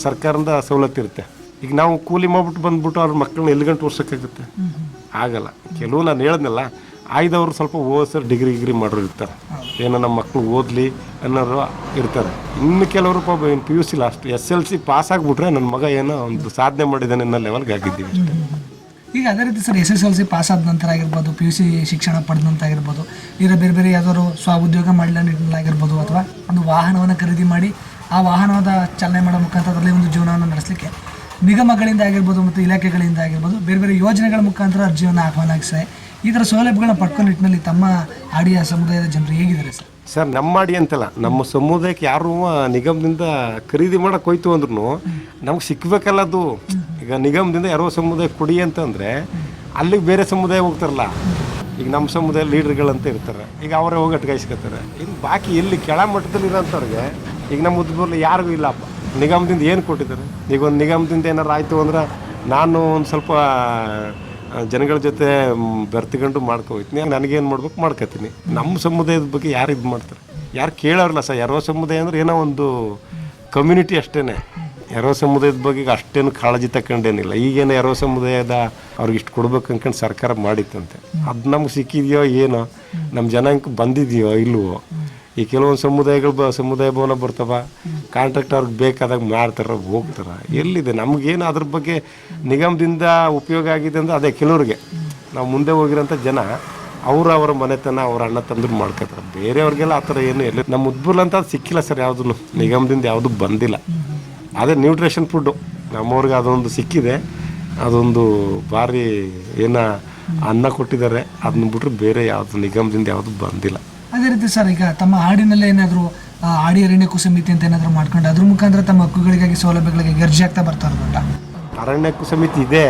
ಸರ್ಕಾರದ ಸವಲತ್ತು ಇರುತ್ತೆ. ಈಗ ನಾವು ಕೂಲಿ ಮಾಡ್ಬಿಟ್ಟು ಬಂದ್ಬಿಟ್ಟು ಅವ್ರ ಮಕ್ಕಳನ್ನ ಎಲ್ಲಿ ಗಂಟೆ ಓದಿಸೋಕ್ಕಾಗುತ್ತೆ? ಆಗಲ್ಲ. ಕೆಲವು ನಾನು ಹೇಳಿದ್ನಲ್ಲ, ಆಯ್ದವ್ರು ಸ್ವಲ್ಪ ಓದಿಸೋರು ಡಿಗ್ರಿ ಮಾಡೋರು ಇರ್ತಾರೆ, ಏನೋ ನಮ್ಮ ಮಕ್ಕಳು ಓದಲಿ ಅನ್ನೋರು ಇರ್ತಾರೆ. ಇನ್ನು ಕೆಲವರು ಪಾಪ PUC ಲಾಸ್ಟ್ SLC ಪಾಸ್ ಆಗಿಬಿಟ್ರೆ ನನ್ನ ಮಗ ಏನೋ ಒಂದು ಸಾಧನೆ ಮಾಡಿದ್ದಾನೆ ಅನ್ನೋ ಲೆವೆಲ್ಗೆ ಆಗಿದ್ದೀವಿ ಅಷ್ಟೇ. ಈಗ ಅದೇ ರೀತಿ ಸರ್, SSLC ಪಾಸ್ ಆದ ನಂತರ ಆಗಿರ್ಬೋದು, PUC ಶಿಕ್ಷಣ ಪಡೆದ ನಂತರ ಆಗಿರ್ಬೋದು, ಈಗ ಬೇರೆ ಬೇರೆ ಯಾವ್ದಾದ್ರು ಉದ್ಯೋಗ ಮಾಡಲ ನಿಟ್ಟಿನಲ್ಲಾಗಿರ್ಬೋದು, ಅಥವಾ ಒಂದು ವಾಹನವನ್ನು ಖರೀದಿ ಮಾಡಿ ಆ ವಾಹನದ ಚಾಲನೆ ಮಾಡೋ ಮುಖಾಂತರ ಅದರಲ್ಲಿ ಒಂದು ಜೀವನವನ್ನು ನಡೆಸಲಿಕ್ಕೆ ನಿಗಮಗಳಿಂದ ಆಗಿರ್ಬೋದು ಮತ್ತು ಇಲಾಖೆಗಳಿಂದ ಆಗಿರ್ಬೋದು ಬೇರೆ ಬೇರೆ ಯೋಜನೆಗಳ ಮುಖಾಂತರ ಅರ್ಜಿಯನ್ನು ಆಹ್ವಾನಿಸಿದೆ. ಈ ಥರ ಸೌಲಭ್ಯಗಳನ್ನ ಪಡ್ಕೊಂಡು ನಿಟ್ಟಿನಲ್ಲಿ ತಮ್ಮ ಆಡಿಯ ಸಮುದಾಯದ ಜನರು ಹೇಗಿದ್ದಾರೆ ಸರ್? ಸರ್, ನಮ್ಮ ಆಡಿ ಅಂತಲ್ಲ, ನಮ್ಮ ಸಮುದಾಯಕ್ಕೆ ಯಾರು ನಿಗಮದಿಂದ ಖರೀದಿ ಮಾಡೋಕೆ ಹೋಯ್ತು ಅಂದ್ರೂ ನಮ್ಗೆ ಸಿಕ್ಕಬೇಕಲ್ಲ ಅದು. ಈಗ ನಿಗಮದಿಂದ ಯಾರೋ ಸಮುದಾಯ ಕೊಡಿ ಅಂತಂದರೆ ಅಲ್ಲಿಗೆ ಬೇರೆ ಸಮುದಾಯ ಹೋಗ್ತಾರಲ್ಲ. ಈಗ ನಮ್ಮ ಸಮುದಾಯ ಲೀಡರ್ಗಳಂತ ಇರ್ತಾರೆ, ಈಗ ಅವರೇ ಹೋಗಿ ಅಟ್ಕಾಯಿಸ್ಕೊತಾರೆ. ಇನ್ನು ಬಾಕಿ ಎಲ್ಲಿ ಕೆಳ ಮಟ್ಟದಲ್ಲಿ ಇರೋಂಥವ್ರಿಗೆ ಈಗ ನಮ್ಮ ಉದ್ಬರ್ಲಿ ಯಾರಿಗೂ ಇಲ್ಲಪ್ಪ. ನಿಗಮದಿಂದ ಏನು ಕೊಟ್ಟಿದ್ದಾರೆ? ಈಗ ಒಂದು ನಿಗಮದಿಂದ ಏನಾರು ಆಯಿತು ಅಂದ್ರೆ ನಾನು ಒಂದು ಸ್ವಲ್ಪ ಜನಗಳ ಜೊತೆ ಬೆರ್ತಿಕೊಂಡು ಮಾಡ್ಕೋಯ್ತೀನಿ, ನನಗೇನು ಮಾಡ್ಬೇಕು ಮಾಡ್ಕೋತೀನಿ. ನಮ್ಮ ಸಮುದಾಯದ ಬಗ್ಗೆ ಯಾರು ಇದು ಮಾಡ್ತಾರೆ? ಯಾರು ಕೇಳೋರಲ್ಲ ಸರ್. ಎರವ ಸಮುದಾಯ ಅಂದ್ರೆ ಏನೋ ಒಂದು ಕಮ್ಯುನಿಟಿ ಅಷ್ಟೇ. ಎರವ ಸಮುದಾಯದ ಬಗ್ಗೆ ಅಷ್ಟೇನು ಕಾಳಜಿ ತಗೊಂಡೇನಿಲ್ಲ. ಈಗೇನೋ ಎರವ ಸಮುದಾಯದ ಅವ್ರಿಗೆ ಇಷ್ಟು ಕೊಡ್ಬೇಕು ಅನ್ಕೊಂಡು ಸರ್ಕಾರ ಮಾಡಿತ್ತಂತೆ. ಅದು ನಮ್ಗೆ ಸಿಕ್ಕಿದೆಯೋ ಏನೋ, ನಮ್ಮ ಜನಾಂಗಕ್ಕೆ ಬಂದಿದೆಯೋ ಇಲ್ವೋ? ಈ ಕೆಲವೊಂದು ಸಮುದಾಯ ಭವನ ಬರ್ತಾವ, ಕಾಂಟ್ರಾಕ್ಟ್ ಅವ್ರಿಗೆ ಬೇಕಾದಾಗ ಮಾಡ್ತಾರೆ, ಹೋಗ್ತಾರೆ. ಎಲ್ಲಿದೆ? ನಮಗೇನು ಅದ್ರ ಬಗ್ಗೆ ನಿಗಮದಿಂದ ಉಪಯೋಗ ಆಗಿದೆ ಅಂದರೆ ಅದೇ ಕೆಲವ್ರಿಗೆ. ನಾವು ಮುಂದೆ ಹೋಗಿರೋಂಥ ಜನ ಅವರ ಮನೆತನ ಅವ್ರ ಅಣ್ಣ ತಂದ್ರು ಮಾಡ್ಕೊತಾರೆ. ಬೇರೆಯವ್ರಿಗೆಲ್ಲ ಆ ಥರ ಏನು ನಮ್ಮ ಉದ್ಬುರ್ಲ್ ಅಂತ ಸಿಕ್ಕಿಲ್ಲ ಸರ್. ಯಾವುದೂ ನಿಗಮದಿಂದ ಯಾವುದೂ ಬಂದಿಲ್ಲ. ಅದೇ ನ್ಯೂಟ್ರಿಷನ್ ಫುಡ್ಡು ನಮ್ಮವ್ರಿಗೆ ಅದೊಂದು ಸಿಕ್ಕಿದೆ, ಅದೊಂದು ಭಾರಿ ಅನ್ನ ಕೊಟ್ಟಿದ್ದಾರೆ. ಅದನ್ನ ಬಿಟ್ಟರೆ ಬೇರೆ ಯಾವುದು ನಿಗಮದಿಂದ ಯಾವುದು ಬಂದಿಲ್ಲ. ಅದೇ ರೀತಿ ಸರ್, ಈಗ ತಮ್ಮ ಹಾಡಿನಲ್ಲೇ ಏನಾದರೂ ಹಾಡಿ ಅರಣ್ಯಕ್ಕೂ ಸಮಿತಿ ಅಂತ ಏನಾದರೂ ಮಾಡ್ಕೊಂಡು ಅದ್ರ ಮುಖಾಂತರ ತಮ್ಮ ಹಕ್ಕುಗಳಿಗಾಗಿ ಸೌಲಭ್ಯಗಳಿಗೆ ಅರ್ಜಿ ಆಗ್ತಾ ಬರ್ತಾ ಇರೋದಾ? ಅರಣ್ಯಕ್ಕೂ ಸಮಿತಿ ಇದೆ,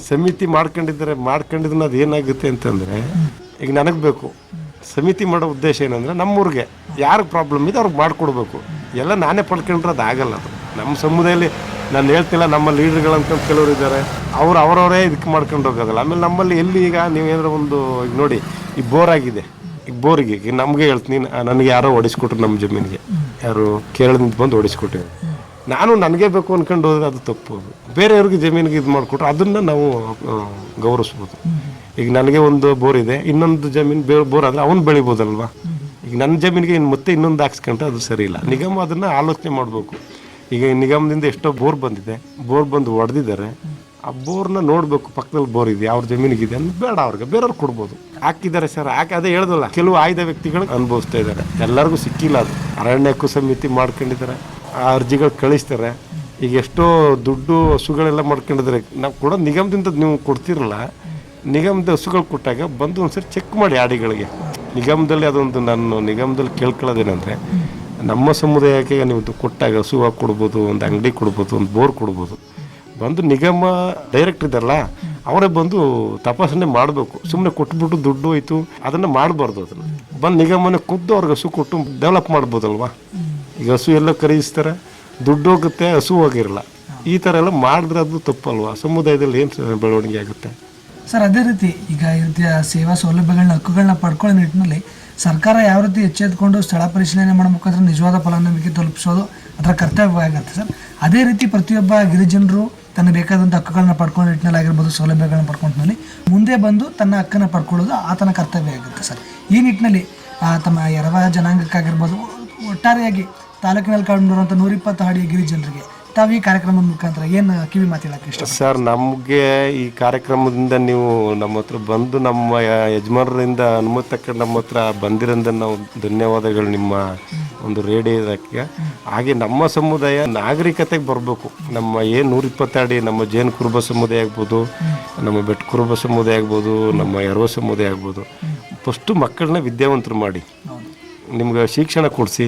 ಸಮಿತಿ ಮಾಡ್ಕೊಂಡಿದ್ದನ್ನ ಅದು ಏನಾಗುತ್ತೆ ಅಂತಂದರೆ, ಈಗ ನನಗೆ ಬೇಕು ಸಮಿತಿ ಮಾಡೋ ಉದ್ದೇಶ ಏನಂದರೆ ನಮ್ಮೂರಿಗೆ ಯಾರಿಗೆ ಪ್ರಾಬ್ಲಮ್ ಇದೆ ಅವ್ರಿಗೆ ಮಾಡಿಕೊಡ್ಬೇಕು. ಎಲ್ಲ ನಾನೇ ಪಡ್ಕೊಂಡ್ರೆ ಅದು ಆಗಲ್ಲ. ಅದು ನಮ್ಮ ಸಮುದಾಯದಲ್ಲಿ ನಾನು ಹೇಳ್ತಿಲ್ಲ, ನಮ್ಮ ಲೀಡರ್ಗಳಂತ ಕೆಲವರು ಇದ್ದಾರೆ, ಅವರವರೇ ಇದಕ್ಕೆ ಮಾಡ್ಕೊಂಡು ಹೋಗೋದಲ್ಲ. ಆಮೇಲೆ ನಮ್ಮಲ್ಲಿ ಎಲ್ಲಿ ಈಗ ನೀವೇನಾದ್ರು ಒಂದು ಈಗ ನೋಡಿ, ಈ ಬೋರ್ ಆಗಿದೆ, ಈಗ ಬೋರಿಗೆ ಈಗ ನಮಗೆ ಹೇಳ್ತೀನಿ, ನನಗೆ ಯಾರೋ ಹೊಡಿಸ್ಕೊಟ್ರು ನಮ್ಮ ಜಮೀನಿಗೆ, ಯಾರು ಕೇರಳದಿಂದ ಬಂದು ಹೊಡಿಸ್ಕೊಟ್ಟಿದ್ದಾರೆ. ನಾನು ನನಗೆ ಬೇಕು ಅಂದ್ಕೊಂಡು ಹೋದ್ರೆ ಅದು ತಪ್ಪು. ಬೇರೆಯವ್ರಿಗೆ ಜಮೀನಿಗೆ ಇದು ಮಾಡಿಕೊಟ್ರೆ ಅದನ್ನು ನಾವು ಗೌರವಿಸ್ಬೋದು. ಈಗ ನನಗೆ ಒಂದು ಬೋರ್ ಇದೆ, ಇನ್ನೊಂದು ಜಮೀನು ಬೋರ್ ಆದರೆ ಅವ್ನು ಬೆಳಿಬೋದಲ್ವಾ. ಈಗ ನನ್ನ ಜಮೀನಿಗೆ ಮತ್ತೆ ಇನ್ನೊಂದು ಹಾಕ್ಸ್ಕೊಂಡ್ರೆ ಅದು ಸರಿ ಇಲ್ಲ. ನಿಗಮ ಅದನ್ನು ಆಲೋಚನೆ ಮಾಡಬೇಕು. ಈಗ ನಿಗಮದಿಂದ ಎಷ್ಟೋ ಬೋರ್ ಬಂದಿದೆ, ಬೋರ್ ಬಂದು ಹೊಡೆದಿದ್ದಾರೆ, ಆ ಬೋರ್ನ ನೋಡಬೇಕು, ಪಕ್ಕದಲ್ಲಿ ಬೋರ್ ಇದೆ, ಅವ್ರ ಜಮೀನಿಗಿದೆ ಅಂದ್ರೆ ಬೇಡ, ಅವ್ರಿಗೆ ಬೇರೆಯವ್ರು ಕೊಡ್ಬೋದು. ಹಾಕಿದ್ದಾರೆ ಸರ್, ಅದೇ ಹೇಳ್ದಲ್ಲ, ಕೆಲವು ಆಯ್ದ ವ್ಯಕ್ತಿಗಳು ಅನುಭವಿಸ್ತಾ ಇದ್ದಾರೆ, ಎಲ್ಲರಿಗೂ ಸಿಕ್ಕಿಲ್ಲ. ಅದು ಅರಣ್ಯಕ್ಕೂ ಸಮಿತಿ ಮಾಡ್ಕೊಂಡಿದ್ದಾರೆ, ಆ ಅರ್ಜಿಗಳು ಕಳಿಸ್ತಾರೆ. ಈಗ ಎಷ್ಟೋ ದುಡ್ಡು ಹಸುಗಳೆಲ್ಲ ಮಾಡ್ಕೊಂಡಿದ್ದಾರೆ. ನಾವು ಕೂಡ ನಿಗಮದಿಂದ ನೀವು ಕೊಡ್ತಿರಲ್ಲ, ನಿಗಮದ ಹಸುಗಳು ಕೊಟ್ಟಾಗ ಬಂದು ಒಂದ್ಸರಿ ಚೆಕ್ ಮಾಡಿ ಆಡಿಗಳಿಗೆ. ನಿಗಮದಲ್ಲಿ ಅದೊಂದು ನಾನು ನಿಗಮದಲ್ಲಿ ಕೇಳ್ಕೊಳ್ಳೋದೇನೆಂದರೆ, ನಮ್ಮ ಸಮುದಾಯಕ್ಕೆ ನೀವು ಕೊಟ್ಟಾಗ ಹಸುವಾಗಿ ಕೊಡ್ಬೋದು, ಒಂದು ಅಂಗಡಿ ಕೊಡ್ಬೋದು, ಒಂದು ಬೋರ್ ಕೊಡ್ಬೋದು. ಬಂದು ನಿಗಮ ಡೈರೆಕ್ಟ್ ಇದ್ದಾರಲ್ಲ ಅವರೇ ಬಂದು ತಪಾಸಣೆ ಮಾಡಬೇಕು. ಸುಮ್ಮನೆ ಕೊಟ್ಬಿಟ್ಟು ದುಡ್ಡು ಹೋಯ್ತು ಅದನ್ನು ಮಾಡಬಾರ್ದು. ಅದನ್ನು ಬಂದು ನಿಗಮನೇ ಖುದ್ದು ಅವ್ರಿಗೆ ಹಸು ಕೊಟ್ಟು ಡೆವಲಪ್ ಮಾಡ್ಬೋದಲ್ವಾ. ಈಗ ಹಸು ಎಲ್ಲ ಖರೀದಿಸ್ತಾರೆ, ದುಡ್ಡು ಹೋಗುತ್ತೆ, ಹಸು ಹೋಗಿರಲ್ಲ. ಈ ಥರ ಎಲ್ಲ ಮಾಡಿದ್ರೆ ಅದು ತಪ್ಪಲ್ವಾ. ಸಮುದಾಯದಲ್ಲಿ ಏನು ಬೆಳವಣಿಗೆ ಆಗುತ್ತೆ ಸರ್? ಅದೇ ರೀತಿ ಈಗ ಈ ರೀತಿಯ ಸೇವಾ ಸೌಲಭ್ಯಗಳನ್ನ ಹಕ್ಕುಗಳನ್ನ ಪಡ್ಕೊಳ್ಳೋ ನಿಟ್ಟಿನಲ್ಲಿ ಸರ್ಕಾರ ಯಾವ ರೀತಿ ಎಚ್ಚೆತ್ಕೊಂಡು ಸ್ಥಳ ಪರಿಶೀಲನೆ ಮಾಡಬೇಕಾದ್ರೆ ನಿಜವಾದ ಫಲಾನುಭವಿಗೆ ತಲುಪಿಸೋದು ಅದರ ಕರ್ತವ್ಯ ಆಗುತ್ತೆ ಸರ್. ಅದೇ ರೀತಿ ಪ್ರತಿಯೊಬ್ಬ ಗಿರಿಜನರು ತನ್ನ ಬೇಕಾದಂಥ ಹಕ್ಕುಗಳನ್ನ ಪಡ್ಕೊಳ್ಳೋ ನಿಟ್ಟಿನಲ್ಲಿ ಆಗಿರ್ಬೋದು, ಸೌಲಭ್ಯಗಳನ್ನ ಪಡ್ಕೊಂಡ್ನಲ್ಲಿ ಮುಂದೆ ಬಂದು ತನ್ನ ಹಕ್ಕನ್ನು ಪಡ್ಕೊಳ್ಳೋದು ಆತನ ಕರ್ತವ್ಯ ಆಗುತ್ತೆ ಸರ್. ಈ ನಿಟ್ಟಿನಲ್ಲಿ ತಮ್ಮ ಎರವ ಜನಾಂಗಕ್ಕಾಗಿರ್ಬೋದು, ಒಟ್ಟಾರೆಯಾಗಿ ತಾಲೂಕಿನಲ್ಲಿ ಕಂಡುಬರುವಂಥ 120 ಹಾಡಿಯ ಗಿರಿಜನರಿಗೆ ತಾವು ಈ ಕಾರ್ಯಕ್ರಮದ ಮುಖಾಂತರ ಏನು ಕಿವಿ ಮಾತು ಹೇಳಕ್ಕೆ ಇಷ್ಟ ಸರ್? ನಮಗೆ ಈ ಕಾರ್ಯಕ್ರಮದಿಂದ ನೀವು ನಮ್ಮ ಹತ್ರ ಬಂದು ನಮ್ಮ ಯಜಮಾನರಿಂದ ಅನುಮತಿ ತಗೊಂಡು ನಮ್ಮ ಹತ್ರ ಬಂದಿರೋದ ನಾವು ಧನ್ಯವಾದಗಳು ನಿಮ್ಮ ಒಂದು ರೇಡಿಯೋದಕ್ಕೆ. ಹಾಗೆ ನಮ್ಮ ಸಮುದಾಯ ನಾಗರಿಕತೆಗೆ ಬರಬೇಕು. ನಮ್ಮ ಏನು 120 ಅಡಿ ನಮ್ಮ ಜೈನ ಕುರುಬ ಸಮುದಾಯ ಆಗ್ಬೋದು, ನಮ್ಮ ಬೆಟ್ ಕುರುಬ ಸಮುದಾಯ ಆಗ್ಬೋದು, ನಮ್ಮ ಎರವ ಸಮುದಾಯ ಆಗ್ಬೋದು, ಫಸ್ಟು ಮಕ್ಕಳನ್ನ ವಿದ್ಯಾವಂತರು ಮಾಡಿ, ನಿಮ್ಗೆ ಶಿಕ್ಷಣ ಕೊಡಿಸಿ,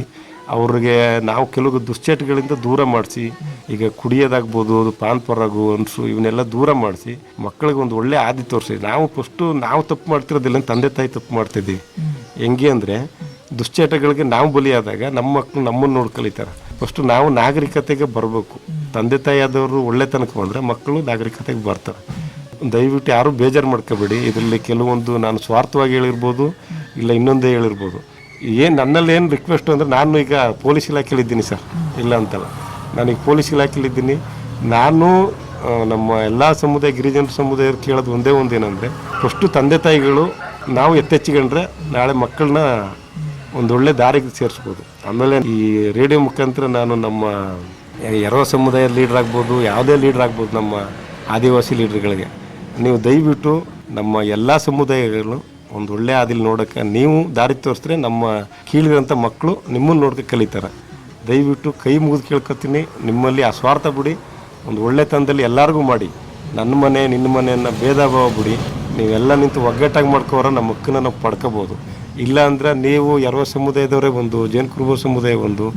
ಅವ್ರಿಗೆ ನಾವು ಕೆಲವು ದುಶ್ಚಟಗಳಿಂದ ದೂರ ಮಾಡಿಸಿ, ಈಗ ಕುಡಿಯೋದಾಗ್ಬೋದು, ಪಾನ್ ಪರಾಗು ಅನ್ಸು ಇವನ್ನೆಲ್ಲ ದೂರ ಮಾಡಿಸಿ ಮಕ್ಕಳಿಗೆ ಒಂದು ಒಳ್ಳೆ ಆದಿ ತೋರಿಸಿ. ನಾವು ಫಸ್ಟು ನಾವು ತಪ್ಪು ಮಾಡ್ತಿರೋದಿಲ್ಲ, ತಂದೆ ತಾಯಿ ತಪ್ಪು ಮಾಡ್ತಿದ್ದೀವಿ. ಹೆಂಗೆ ಅಂದರೆ ದುಶ್ಚಟಗಳಿಗೆ ನಾವು ಬಲಿಯಾದಾಗ ನಮ್ಮ ಮಕ್ಕಳು ನಮ್ಮನ್ನು ನೋಡಿ ಕಲಿತಾರೆ. ಫಸ್ಟು ನಾವು ನಾಗರಿಕತೆಗೆ ಬರಬೇಕು. ತಂದೆ ತಾಯಿ ಆದವರು ಒಳ್ಳೆ ತನಕ ಬಂದರೆ ಮಕ್ಕಳು ನಾಗರಿಕತೆಗೆ ಬರ್ತಾರೆ. ದಯವಿಟ್ಟು ಯಾರೂ ಬೇಜಾರು ಮಾಡ್ಕೋಬೇಡಿ. ಇದರಲ್ಲಿ ಕೆಲವೊಂದು ನಾನು ಸ್ವಾರ್ಥವಾಗಿ ಹೇಳಿರ್ಬೋದು, ಇಲ್ಲ ಇನ್ನೊಂದೇ ಹೇಳಿರ್ಬೋದು. ನನ್ನಲ್ಲಿ ಏನು ರಿಕ್ವೆಸ್ಟ್ ಅಂದರೆ, ನಾನು ಈಗ ಪೊಲೀಸ್ ಇಲಾಖೆಯಲ್ಲಿದ್ದೀನಿ ಸರ್, ಇಲ್ಲ ಅಂತಲ್ಲ, ನಾನೀಗ ಪೊಲೀಸ್ ಇಲಾಖೆಯಲ್ಲಿದ್ದೀನಿ. ನಾನು ನಮ್ಮ ಎಲ್ಲ ಸಮುದಾಯ ಗಿರಿಜನ ಸಮುದಾಯರು ಕೇಳೋದು ಒಂದೇ ಒಂದೇನೆಂದರೆ, ಫಸ್ಟು ತಂದೆ ತಾಯಿಗಳು ನಾವು ಎತ್ತೆಚ್ಚಿಕೊಂಡ್ರೆ ನಾಳೆ ಮಕ್ಕಳನ್ನ ಒಂದೊಳ್ಳೆ ದಾರಿಗೆ ಸೇರಿಸ್ಬೋದು. ಆಮೇಲೆ ಈ ರೇಡಿಯೋ ಮುಖಾಂತರ ನಾನು ನಮ್ಮ ಎರವ ಸಮುದಾಯ ಲೀಡ್ರ್ ಆಗ್ಬೋದು, ಯಾವುದೇ ಲೀಡ್ರ್ ಆಗ್ಬೋದು, ನಮ್ಮ ಆದಿವಾಸಿ ಲೀಡ್ರ್ಗಳಿಗೆ ನೀವು ದಯವಿಟ್ಟು ನಮ್ಮ ಎಲ್ಲ ಸಮುದಾಯಗಳು ಒಂದು ಒಳ್ಳೆ ಆದಿಲ್ ನೋಡೋಕ್ಕೆ ನೀವು ದಾರಿ ತೋರಿಸಿದ್ರೆ ನಮ್ಮ ಕೀಳಿದಂಥ ಮಕ್ಕಳು ನಿಮ್ಮನ್ನು ನೋಡ್ಕೊಂಡು ಕಲಿತಾರೆ. ದಯವಿಟ್ಟು ಕೈ ಮುಗಿದು ಕೇಳ್ಕೊತೀನಿ, ನಿಮ್ಮಲ್ಲಿ ಆ ಸ್ವಾರ್ಥ ಬಿಡಿ, ಒಂದು ಒಳ್ಳೆ ತನದಲ್ಲಿ ಎಲ್ಲರಿಗೂ ಮಾಡಿ. ನನ್ನ ಮನೆ ನಿನ್ನ ಮನೆಯನ್ನು ಭೇದ ಭಾವ ಬಿಡಿ, ನೀವೆಲ್ಲ ನಿಂತು ಒಗ್ಗಟ್ಟಾಗಿ ಮಾಡ್ಕೋರ ನಮ್ಮ ಮಕ್ಕಳನ್ನ ನಾವು ಪಡ್ಕೋಬೋದು. ಇಲ್ಲ ಅಂದರೆ ನೀವು ಎರವ ಸಮುದಾಯದವರೇ ಒಂದು, ಜೈನ ಕುರುಬ ಸಮುದಾಯ ಒಂದು,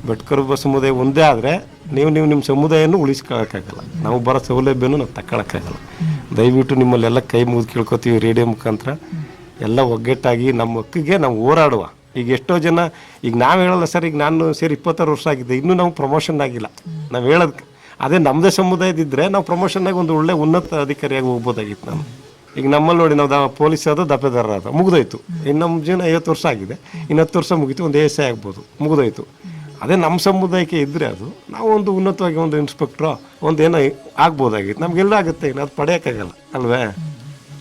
ಬೆಟ್ ಕುರುಬ ಸಮುದಾಯ ಒಂದೇ ಆದರೆ ನೀವು ನಿಮ್ಮ ಸಮುದಾಯನೂ ಉಳಿಸ್ಕೊಳ್ಳೋಕ್ಕಾಗಲ್ಲ. ನಾವು ಬರೋ ಸೌಲಭ್ಯನೂ ನಾವು ತಗೊಳಕ್ಕಾಗಲ್ಲ. ದಯವಿಟ್ಟು ನಿಮ್ಮಲ್ಲೆಲ್ಲ ಕೈ ಮುಗಿದು ಕೇಳ್ಕೊತೀವಿ ರೇಡಿಯೋ ಮುಖಾಂತರ, ಎಲ್ಲ ಒಗ್ಗಟ್ಟಾಗಿ ನಮ್ಮ ಹಕ್ಕಿಗೆ ನಾವು ಹೋರಾಡುವ. ಈಗ ಎಷ್ಟೋ ಜನ, ಈಗ ನಾವು ಹೇಳಲ್ಲ ಸರ್, ಈಗ ನಾನು ಸೇರಿ 26 ವರ್ಷ ಆಗಿದೆ, ಇನ್ನೂ ನಾವು ಪ್ರಮೋಷನ್ ಆಗಿಲ್ಲ. ನಾವು ಹೇಳೋದಕ್ಕೆ ಅದೇ ನಮ್ಮದೇ ಸಮುದಾಯದಿದ್ದರೆ ನಾವು ಪ್ರಮೋಷನ್ನಾಗಿ ಒಂದು ಒಳ್ಳೆ ಉನ್ನತ ಅಧಿಕಾರಿಯಾಗಿ ಹೋಗ್ಬೋದಾಗಿತ್ತು. ನಾನು ಈಗ ನಮ್ಮಲ್ಲಿ ನೋಡಿ, ನಾವು ಪೊಲೀಸ್ ಆದ ದಪ್ಪೆದಾರ ಆದ ಮುಗಿದೋಯ್ತು. ಇನ್ನು ನಮ್ಮ ಜೀವನ 50 ವರ್ಷ ಆಗಿದೆ, ಇನ್ನು 10 ವರ್ಷ ಮುಗೀತು, ಒಂದು ASI ಆಗ್ಬೋದು, ಮುಗಿದೋಯ್ತು. ಅದೇ ನಮ್ಮ ಸಮುದಾಯಕ್ಕೆ ಇದ್ದರೆ ಅದು ನಾವು ಒಂದು ಉನ್ನತವಾಗಿ ಒಂದು ಇನ್ಸ್ಪೆಕ್ಟ್ರೋ ಒಂದು ಏನೋ ಆಗ್ಬೋದಾಗಿತ್ತು. ನಮಗೆಲ್ಲ ಆಗುತ್ತೆ, ಇನ್ನು ಅದು ಪಡೆಯೋಕ್ಕಾಗಲ್ಲ ಅಲ್ವೇ.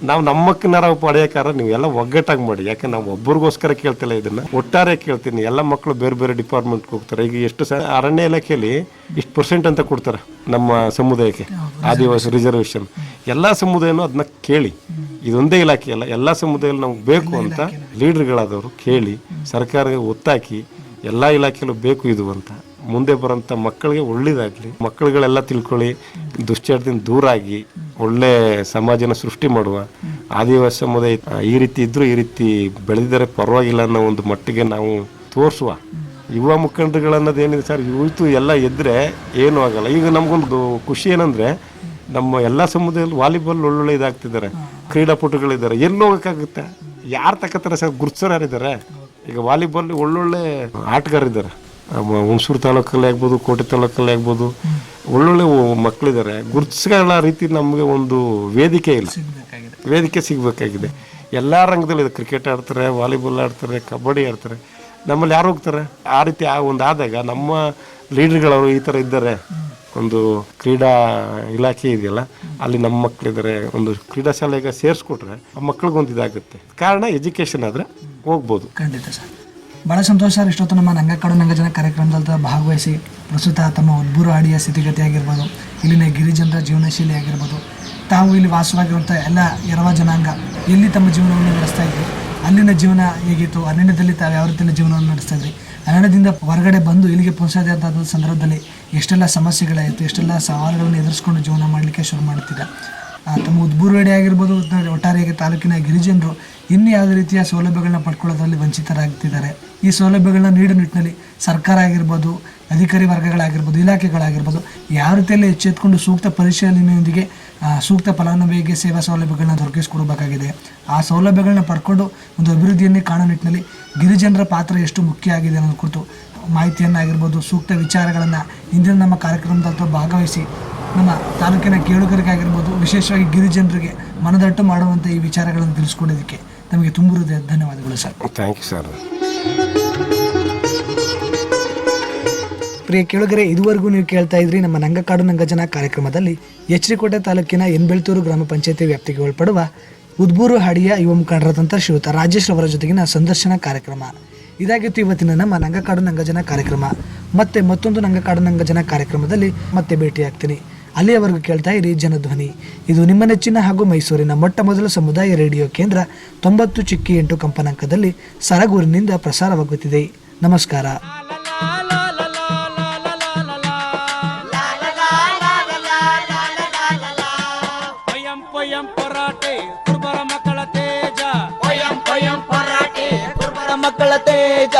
ನಾವು ನಮ್ಮ ಮಕ್ಕಳನ್ನ ಪಡೆಯೋಕ್ಕಾರ ನೀವು ಎಲ್ಲ ಒಗ್ಗಟ್ಟಾಗಿ ಮಾಡಿ. ಯಾಕೆ ನಾವು ಒಬ್ಬರಿಗೋಸ್ಕರ ಕೇಳ್ತಿಲ್ಲ, ಇದನ್ನು ಒಟ್ಟಾರೆ ಕೇಳ್ತೀನಿ. ಎಲ್ಲ ಮಕ್ಕಳು ಬೇರೆ ಬೇರೆ ಡಿಪಾರ್ಟ್ಮೆಂಟ್ಗೆ ಹೋಗ್ತಾರೆ. ಈಗ ಎಷ್ಟು ಅರಣ್ಯ ಇಲಾಖೆಯಲ್ಲಿ ಇಷ್ಟು % ಅಂತ ಕೊಡ್ತಾರೆ ನಮ್ಮ ಸಮುದಾಯಕ್ಕೆ, ಆದಿವಾಸಿ ರಿಸರ್ವೇಷನ್. ಎಲ್ಲ ಸಮುದಾಯನೂ ಅದನ್ನ ಕೇಳಿ, ಇದೊಂದೇ ಇಲಾಖೆ ಅಲ್ಲ, ಎಲ್ಲ ಸಮುದಾಯದಲ್ಲಿ ನಮ್ಗೆ ಬೇಕು ಅಂತ ಲೀಡರ್ಗಳಾದವರು ಕೇಳಿ ಸರ್ಕಾರಕ್ಕೆ ಒತ್ತಾಕಿ ಎಲ್ಲ ಇಲಾಖೆಯಲ್ಲೂ ಬೇಕು ಇದು ಅಂತ ಮುಂದೆ ಬರೋಂಥ ಮಕ್ಕಳಿಗೆ ಒಳ್ಳೇದಾಗಲಿ, ಮಕ್ಕಳುಗಳೆಲ್ಲ ತಿಳ್ಕೊಳ್ಳಿ, ದುಶ್ಚಟದಿಂದ ದೂರ ಆಗಿ ಒಳ್ಳೆ ಸಮಾಜನ ಸೃಷ್ಟಿ ಮಾಡುವ. ಆದಿವಾಸಿ ಸಮುದಾಯ ಈ ರೀತಿ ಇದ್ದರೂ ಈ ರೀತಿ ಬೆಳೆದಿದ್ದಾರೆ ಪರವಾಗಿಲ್ಲ ಅನ್ನೋ ಒಂದು ಮಟ್ಟಿಗೆ ನಾವು ತೋರಿಸುವ. ಯುವ ಮುಖಂಡರುಗಳನ್ನೋದೇನಿದೆ ಸರ್, ಇವತ್ತು ಎಲ್ಲ ಎದ್ದರೆ ಏನೂ ಆಗಲ್ಲ. ಈಗ ನಮಗೊಂದು ಖುಷಿ ಏನಂದರೆ ನಮ್ಮ ಎಲ್ಲ ಸಮುದಾಯದಲ್ಲಿ ವಾಲಿಬಾಲ್ ಒಳ್ಳೊಳ್ಳೆ ಇದಾಗ್ತಿದ್ದಾರೆ, ಕ್ರೀಡಾಪಟುಗಳಿದ್ದಾರೆ. ಎಲ್ಲಿ ಹೋಗೋಕ್ಕಾಗುತ್ತೆ? ಯಾರು ತಕ್ಕತ್ತಾರೆ ಸರ್? ಗುರುತಿಸೋರು ಯಾರಿದ್ದಾರೆ? ಈಗ ವಾಲಿಬಾಲ್ ಒಳ್ಳೊಳ್ಳೆ ಆಟಗಾರಿದ್ದಾರೆ. ಹುಣಸೂರು ತಾಲೂಕಲ್ಲಿ ಆಗ್ಬೋದು, ಕೋಟೆ ತಾಲೂಕಲ್ಲಿ ಆಗ್ಬೋದು, ಒಳ್ಳೊಳ್ಳೆ ಮಕ್ಕಳಿದ್ದಾರೆ. ಗುರುತಿಸ್ಕೊಳ್ಳೋ ರೀತಿ ನಮಗೆ ಒಂದು ವೇದಿಕೆ ಇಲ್ಲ, ವೇದಿಕೆ ಸಿಗಬೇಕಾಗಿದೆ. ಎಲ್ಲ ರಂಗದಲ್ಲಿ ಇದೆ. ಕ್ರಿಕೆಟ್ ಆಡ್ತಾರೆ, ವಾಲಿಬಾಲ್ ಆಡ್ತಾರೆ, ಕಬಡ್ಡಿ ಆಡ್ತಾರೆ. ನಮ್ಮಲ್ಲಿ ಯಾರು ಹೋಗ್ತಾರೆ? ಆ ರೀತಿ ಒಂದು ಆದಾಗ ನಮ್ಮ ಲೀಡರ್ಗಳವರು ಈ ಥರ ಇದ್ದಾರೆ, ಒಂದು ಕ್ರೀಡಾ ಇಲಾಖೆ ಇದೆಯಲ್ಲ, ಅಲ್ಲಿ ನಮ್ಮ ಮಕ್ಕಳಿದ್ದಾರೆ, ಒಂದು ಕ್ರೀಡಾ ಶಾಲೆಗೆ ಸೇರಿಸ್ಕೊಟ್ರೆ ಆ ಮಕ್ಳಿಗೊಂದು ಇದಾಗುತ್ತೆ. ಕಾರಣ ಎಜುಕೇಷನ್ ಆದರೆ ಹೋಗ್ಬೋದು. ಖಂಡಿತ ಸರ್, ಭಾಳ ಸಂತೋಷ ಸರ್. ಇಷ್ಟೊತ್ತು ನಮ್ಮ ನಂಗಕಾಡು ನಂಗಜನ ಕಾರ್ಯಕ್ರಮದಲ್ಲಿ ಭಾಗವಹಿಸಿ ಪ್ರಸ್ತುತ ತಮ್ಮ ಉದ್ಬೂರು ಹಾಡಿಯ ಸ್ಥಿತಿಗತಿ ಆಗಿರ್ಬೋದು, ಇಲ್ಲಿನ ಗಿರಿಜನರ ಜೀವನ ಶೈಲಿ ಆಗಿರ್ಬೋದು, ತಾವು ಇಲ್ಲಿ ವಾಸವಾಗಿರುವಂಥ ಎಲ್ಲ ಎರವ ಜನಾಂಗ ಎಲ್ಲಿ ತಮ್ಮ ಜೀವನವನ್ನು ನಡೆಸ್ತಾ ಇದ್ವಿ, ಅಲ್ಲಿನ ಜೀವನ ಹೇಗಿತ್ತು, ಅರಣ್ಯದಲ್ಲಿ ತಾವು ಯಾವ ರೀತಿಯ ಜೀವನವನ್ನು ನಡೆಸ್ತಾ ಇದ್ರಿ, ಅರಣ್ಯದಿಂದ ಹೊರಗಡೆ ಬಂದು ಇಲ್ಲಿಗೆ ಪುನಸಾದ ಸಂದರ್ಭದಲ್ಲಿ ಎಷ್ಟೆಲ್ಲ ಸಮಸ್ಯೆಗಳಾಯಿತು, ಎಷ್ಟೆಲ್ಲ ಸವಾಲುಗಳನ್ನು ಎದುರಿಸ್ಕೊಂಡು ಜೀವನ ಮಾಡಲಿಕ್ಕೆ ಶುರು ಮಾಡ್ತಿದ್ದ. ತಮ್ಮ ಉದ್ಬೂರು ಹಾಡಿ ಆಗಿರ್ಬೋದು, ಒಟ್ಟಾರೆಯಾಗಿ ತಾಲೂಕಿನ ಗಿರಿಜನರು ಇನ್ನು ಯಾವುದೇ ರೀತಿಯ ಸೌಲಭ್ಯಗಳನ್ನ ಪಡ್ಕೊಳ್ಳೋದ್ರಲ್ಲಿ ವಂಚಿತರಾಗ್ತಿದ್ದಾರೆ. ಈ ಸೌಲಭ್ಯಗಳನ್ನ ನೀಡೋ ನಿಟ್ಟಿನಲ್ಲಿ ಸರ್ಕಾರ ಆಗಿರ್ಬೋದು, ಅಧಿಕಾರಿ ವರ್ಗಗಳಾಗಿರ್ಬೋದು, ಇಲಾಖೆಗಳಾಗಿರ್ಬೋದು ಯಾವ ರೀತಿಯಲ್ಲಿ ಎಚ್ಚೆತ್ಕೊಂಡು ಸೂಕ್ತ ಪರಿಶೀಲನೆಯೊಂದಿಗೆ ಸೂಕ್ತ ಫಲಾನುಭವಿಗೆ ಸೇವಾ ಸೌಲಭ್ಯಗಳನ್ನ ದೊರಕಿಸ್ಕೊಡ್ಬೇಕಾಗಿದೆ. ಆ ಸೌಲಭ್ಯಗಳನ್ನ ಪಡ್ಕೊಂಡು ಒಂದು ಅಭಿವೃದ್ಧಿಯನ್ನೇ ಕಾಣೋ ನಿಟ್ಟಿನಲ್ಲಿ ಗಿರಿಜನರ ಪಾತ್ರ ಎಷ್ಟು ಮುಖ್ಯ ಆಗಿದೆ ಅನ್ನೋದು ಕುರಿತು ಮಾಹಿತಿಯನ್ನಾಗಿರ್ಬೋದು, ಸೂಕ್ತ ವಿಚಾರಗಳನ್ನು ಇಂದಿನ ನಮ್ಮ ಕಾರ್ಯಕ್ರಮದಲ್ಲಿ ಭಾಗವಹಿಸಿ ನಮ್ಮ ತಾಲೂಕಿನ ಕೇಳುಗರಿಗಾಗಿರ್ಬೋದು, ವಿಶೇಷವಾಗಿ ಗಿರಿಜನರಿಗೆ ಮನದಟ್ಟು ಮಾಡುವಂಥ ಈ ವಿಚಾರಗಳನ್ನು ತಿಳಿಸ್ಕೊಡೋದಕ್ಕೆ ನಮಗೆ ತುಂಬ ಧನ್ಯವಾದಗಳು ಸರ್. Thank you sir. ಪ್ರಿಯ ಕೇಳುಗರೆ, ಇದುವರೆಗೂ ನೀವು ಕೇಳ್ತಾ ಇದ್ರಿ ನಮ್ಮ ನಂಗಕಾಡು ನಂಗಜನ ಕಾರ್ಯಕ್ರಮದಲ್ಲಿ ಎಚ್ರಿಕೋಟೆ ತಾಲೂಕಿನ ಎನ್ಬೆಳ್ತೂರು ಗ್ರಾಮ ಪಂಚಾಯತಿ ವ್ಯಾಪ್ತಿಗೆ ಒಳಪಡುವ ಉದ್ಬೂರು ಹಾಡಿಯ ಯುವ ಮುಖಂಡರಾದಂಥ ಶ್ರೀಯುತ ರಾಜೇಶ್ ಅವರ ಜೊತೆಗಿನ ಸಂದರ್ಶನ ಕಾರ್ಯಕ್ರಮ ಇದಾಗಿತ್ತು ಇವತ್ತಿನ ನಮ್ಮ ನಂಗಕಾಡು ನಂಗಜನ ಕಾರ್ಯಕ್ರಮ. ಮತ್ತೆ ಮತ್ತೊಂದು ನಂಗಕಾಡು ನಂಗಜನ ಕಾರ್ಯಕ್ರಮದಲ್ಲಿ ಮತ್ತೆ ಭೇಟಿಯಾಗ್ತೀನಿ. ಅಲ್ಲಿಯವರೆಗೂ ಕೇಳ್ತಾ ಇರಿ ಜನಧ್ವನಿ. ಇದು ನಿಮ್ಮ ನೆಚ್ಚಿನ ಹಾಗೂ ಮೈಸೂರಿನ ಮೊಟ್ಟ ಮೊದಲ ಸಮುದಾಯ ರೇಡಿಯೋ ಕೇಂದ್ರ 90.8 ಕಂಪನಾಂಕದಲ್ಲಿ ಸರಗೂರಿನಿಂದ ಪ್ರಸಾರವಾಗುತ್ತಿದೆ. ನಮಸ್ಕಾರ. ಮಕ್ಕಳ ತೇಜ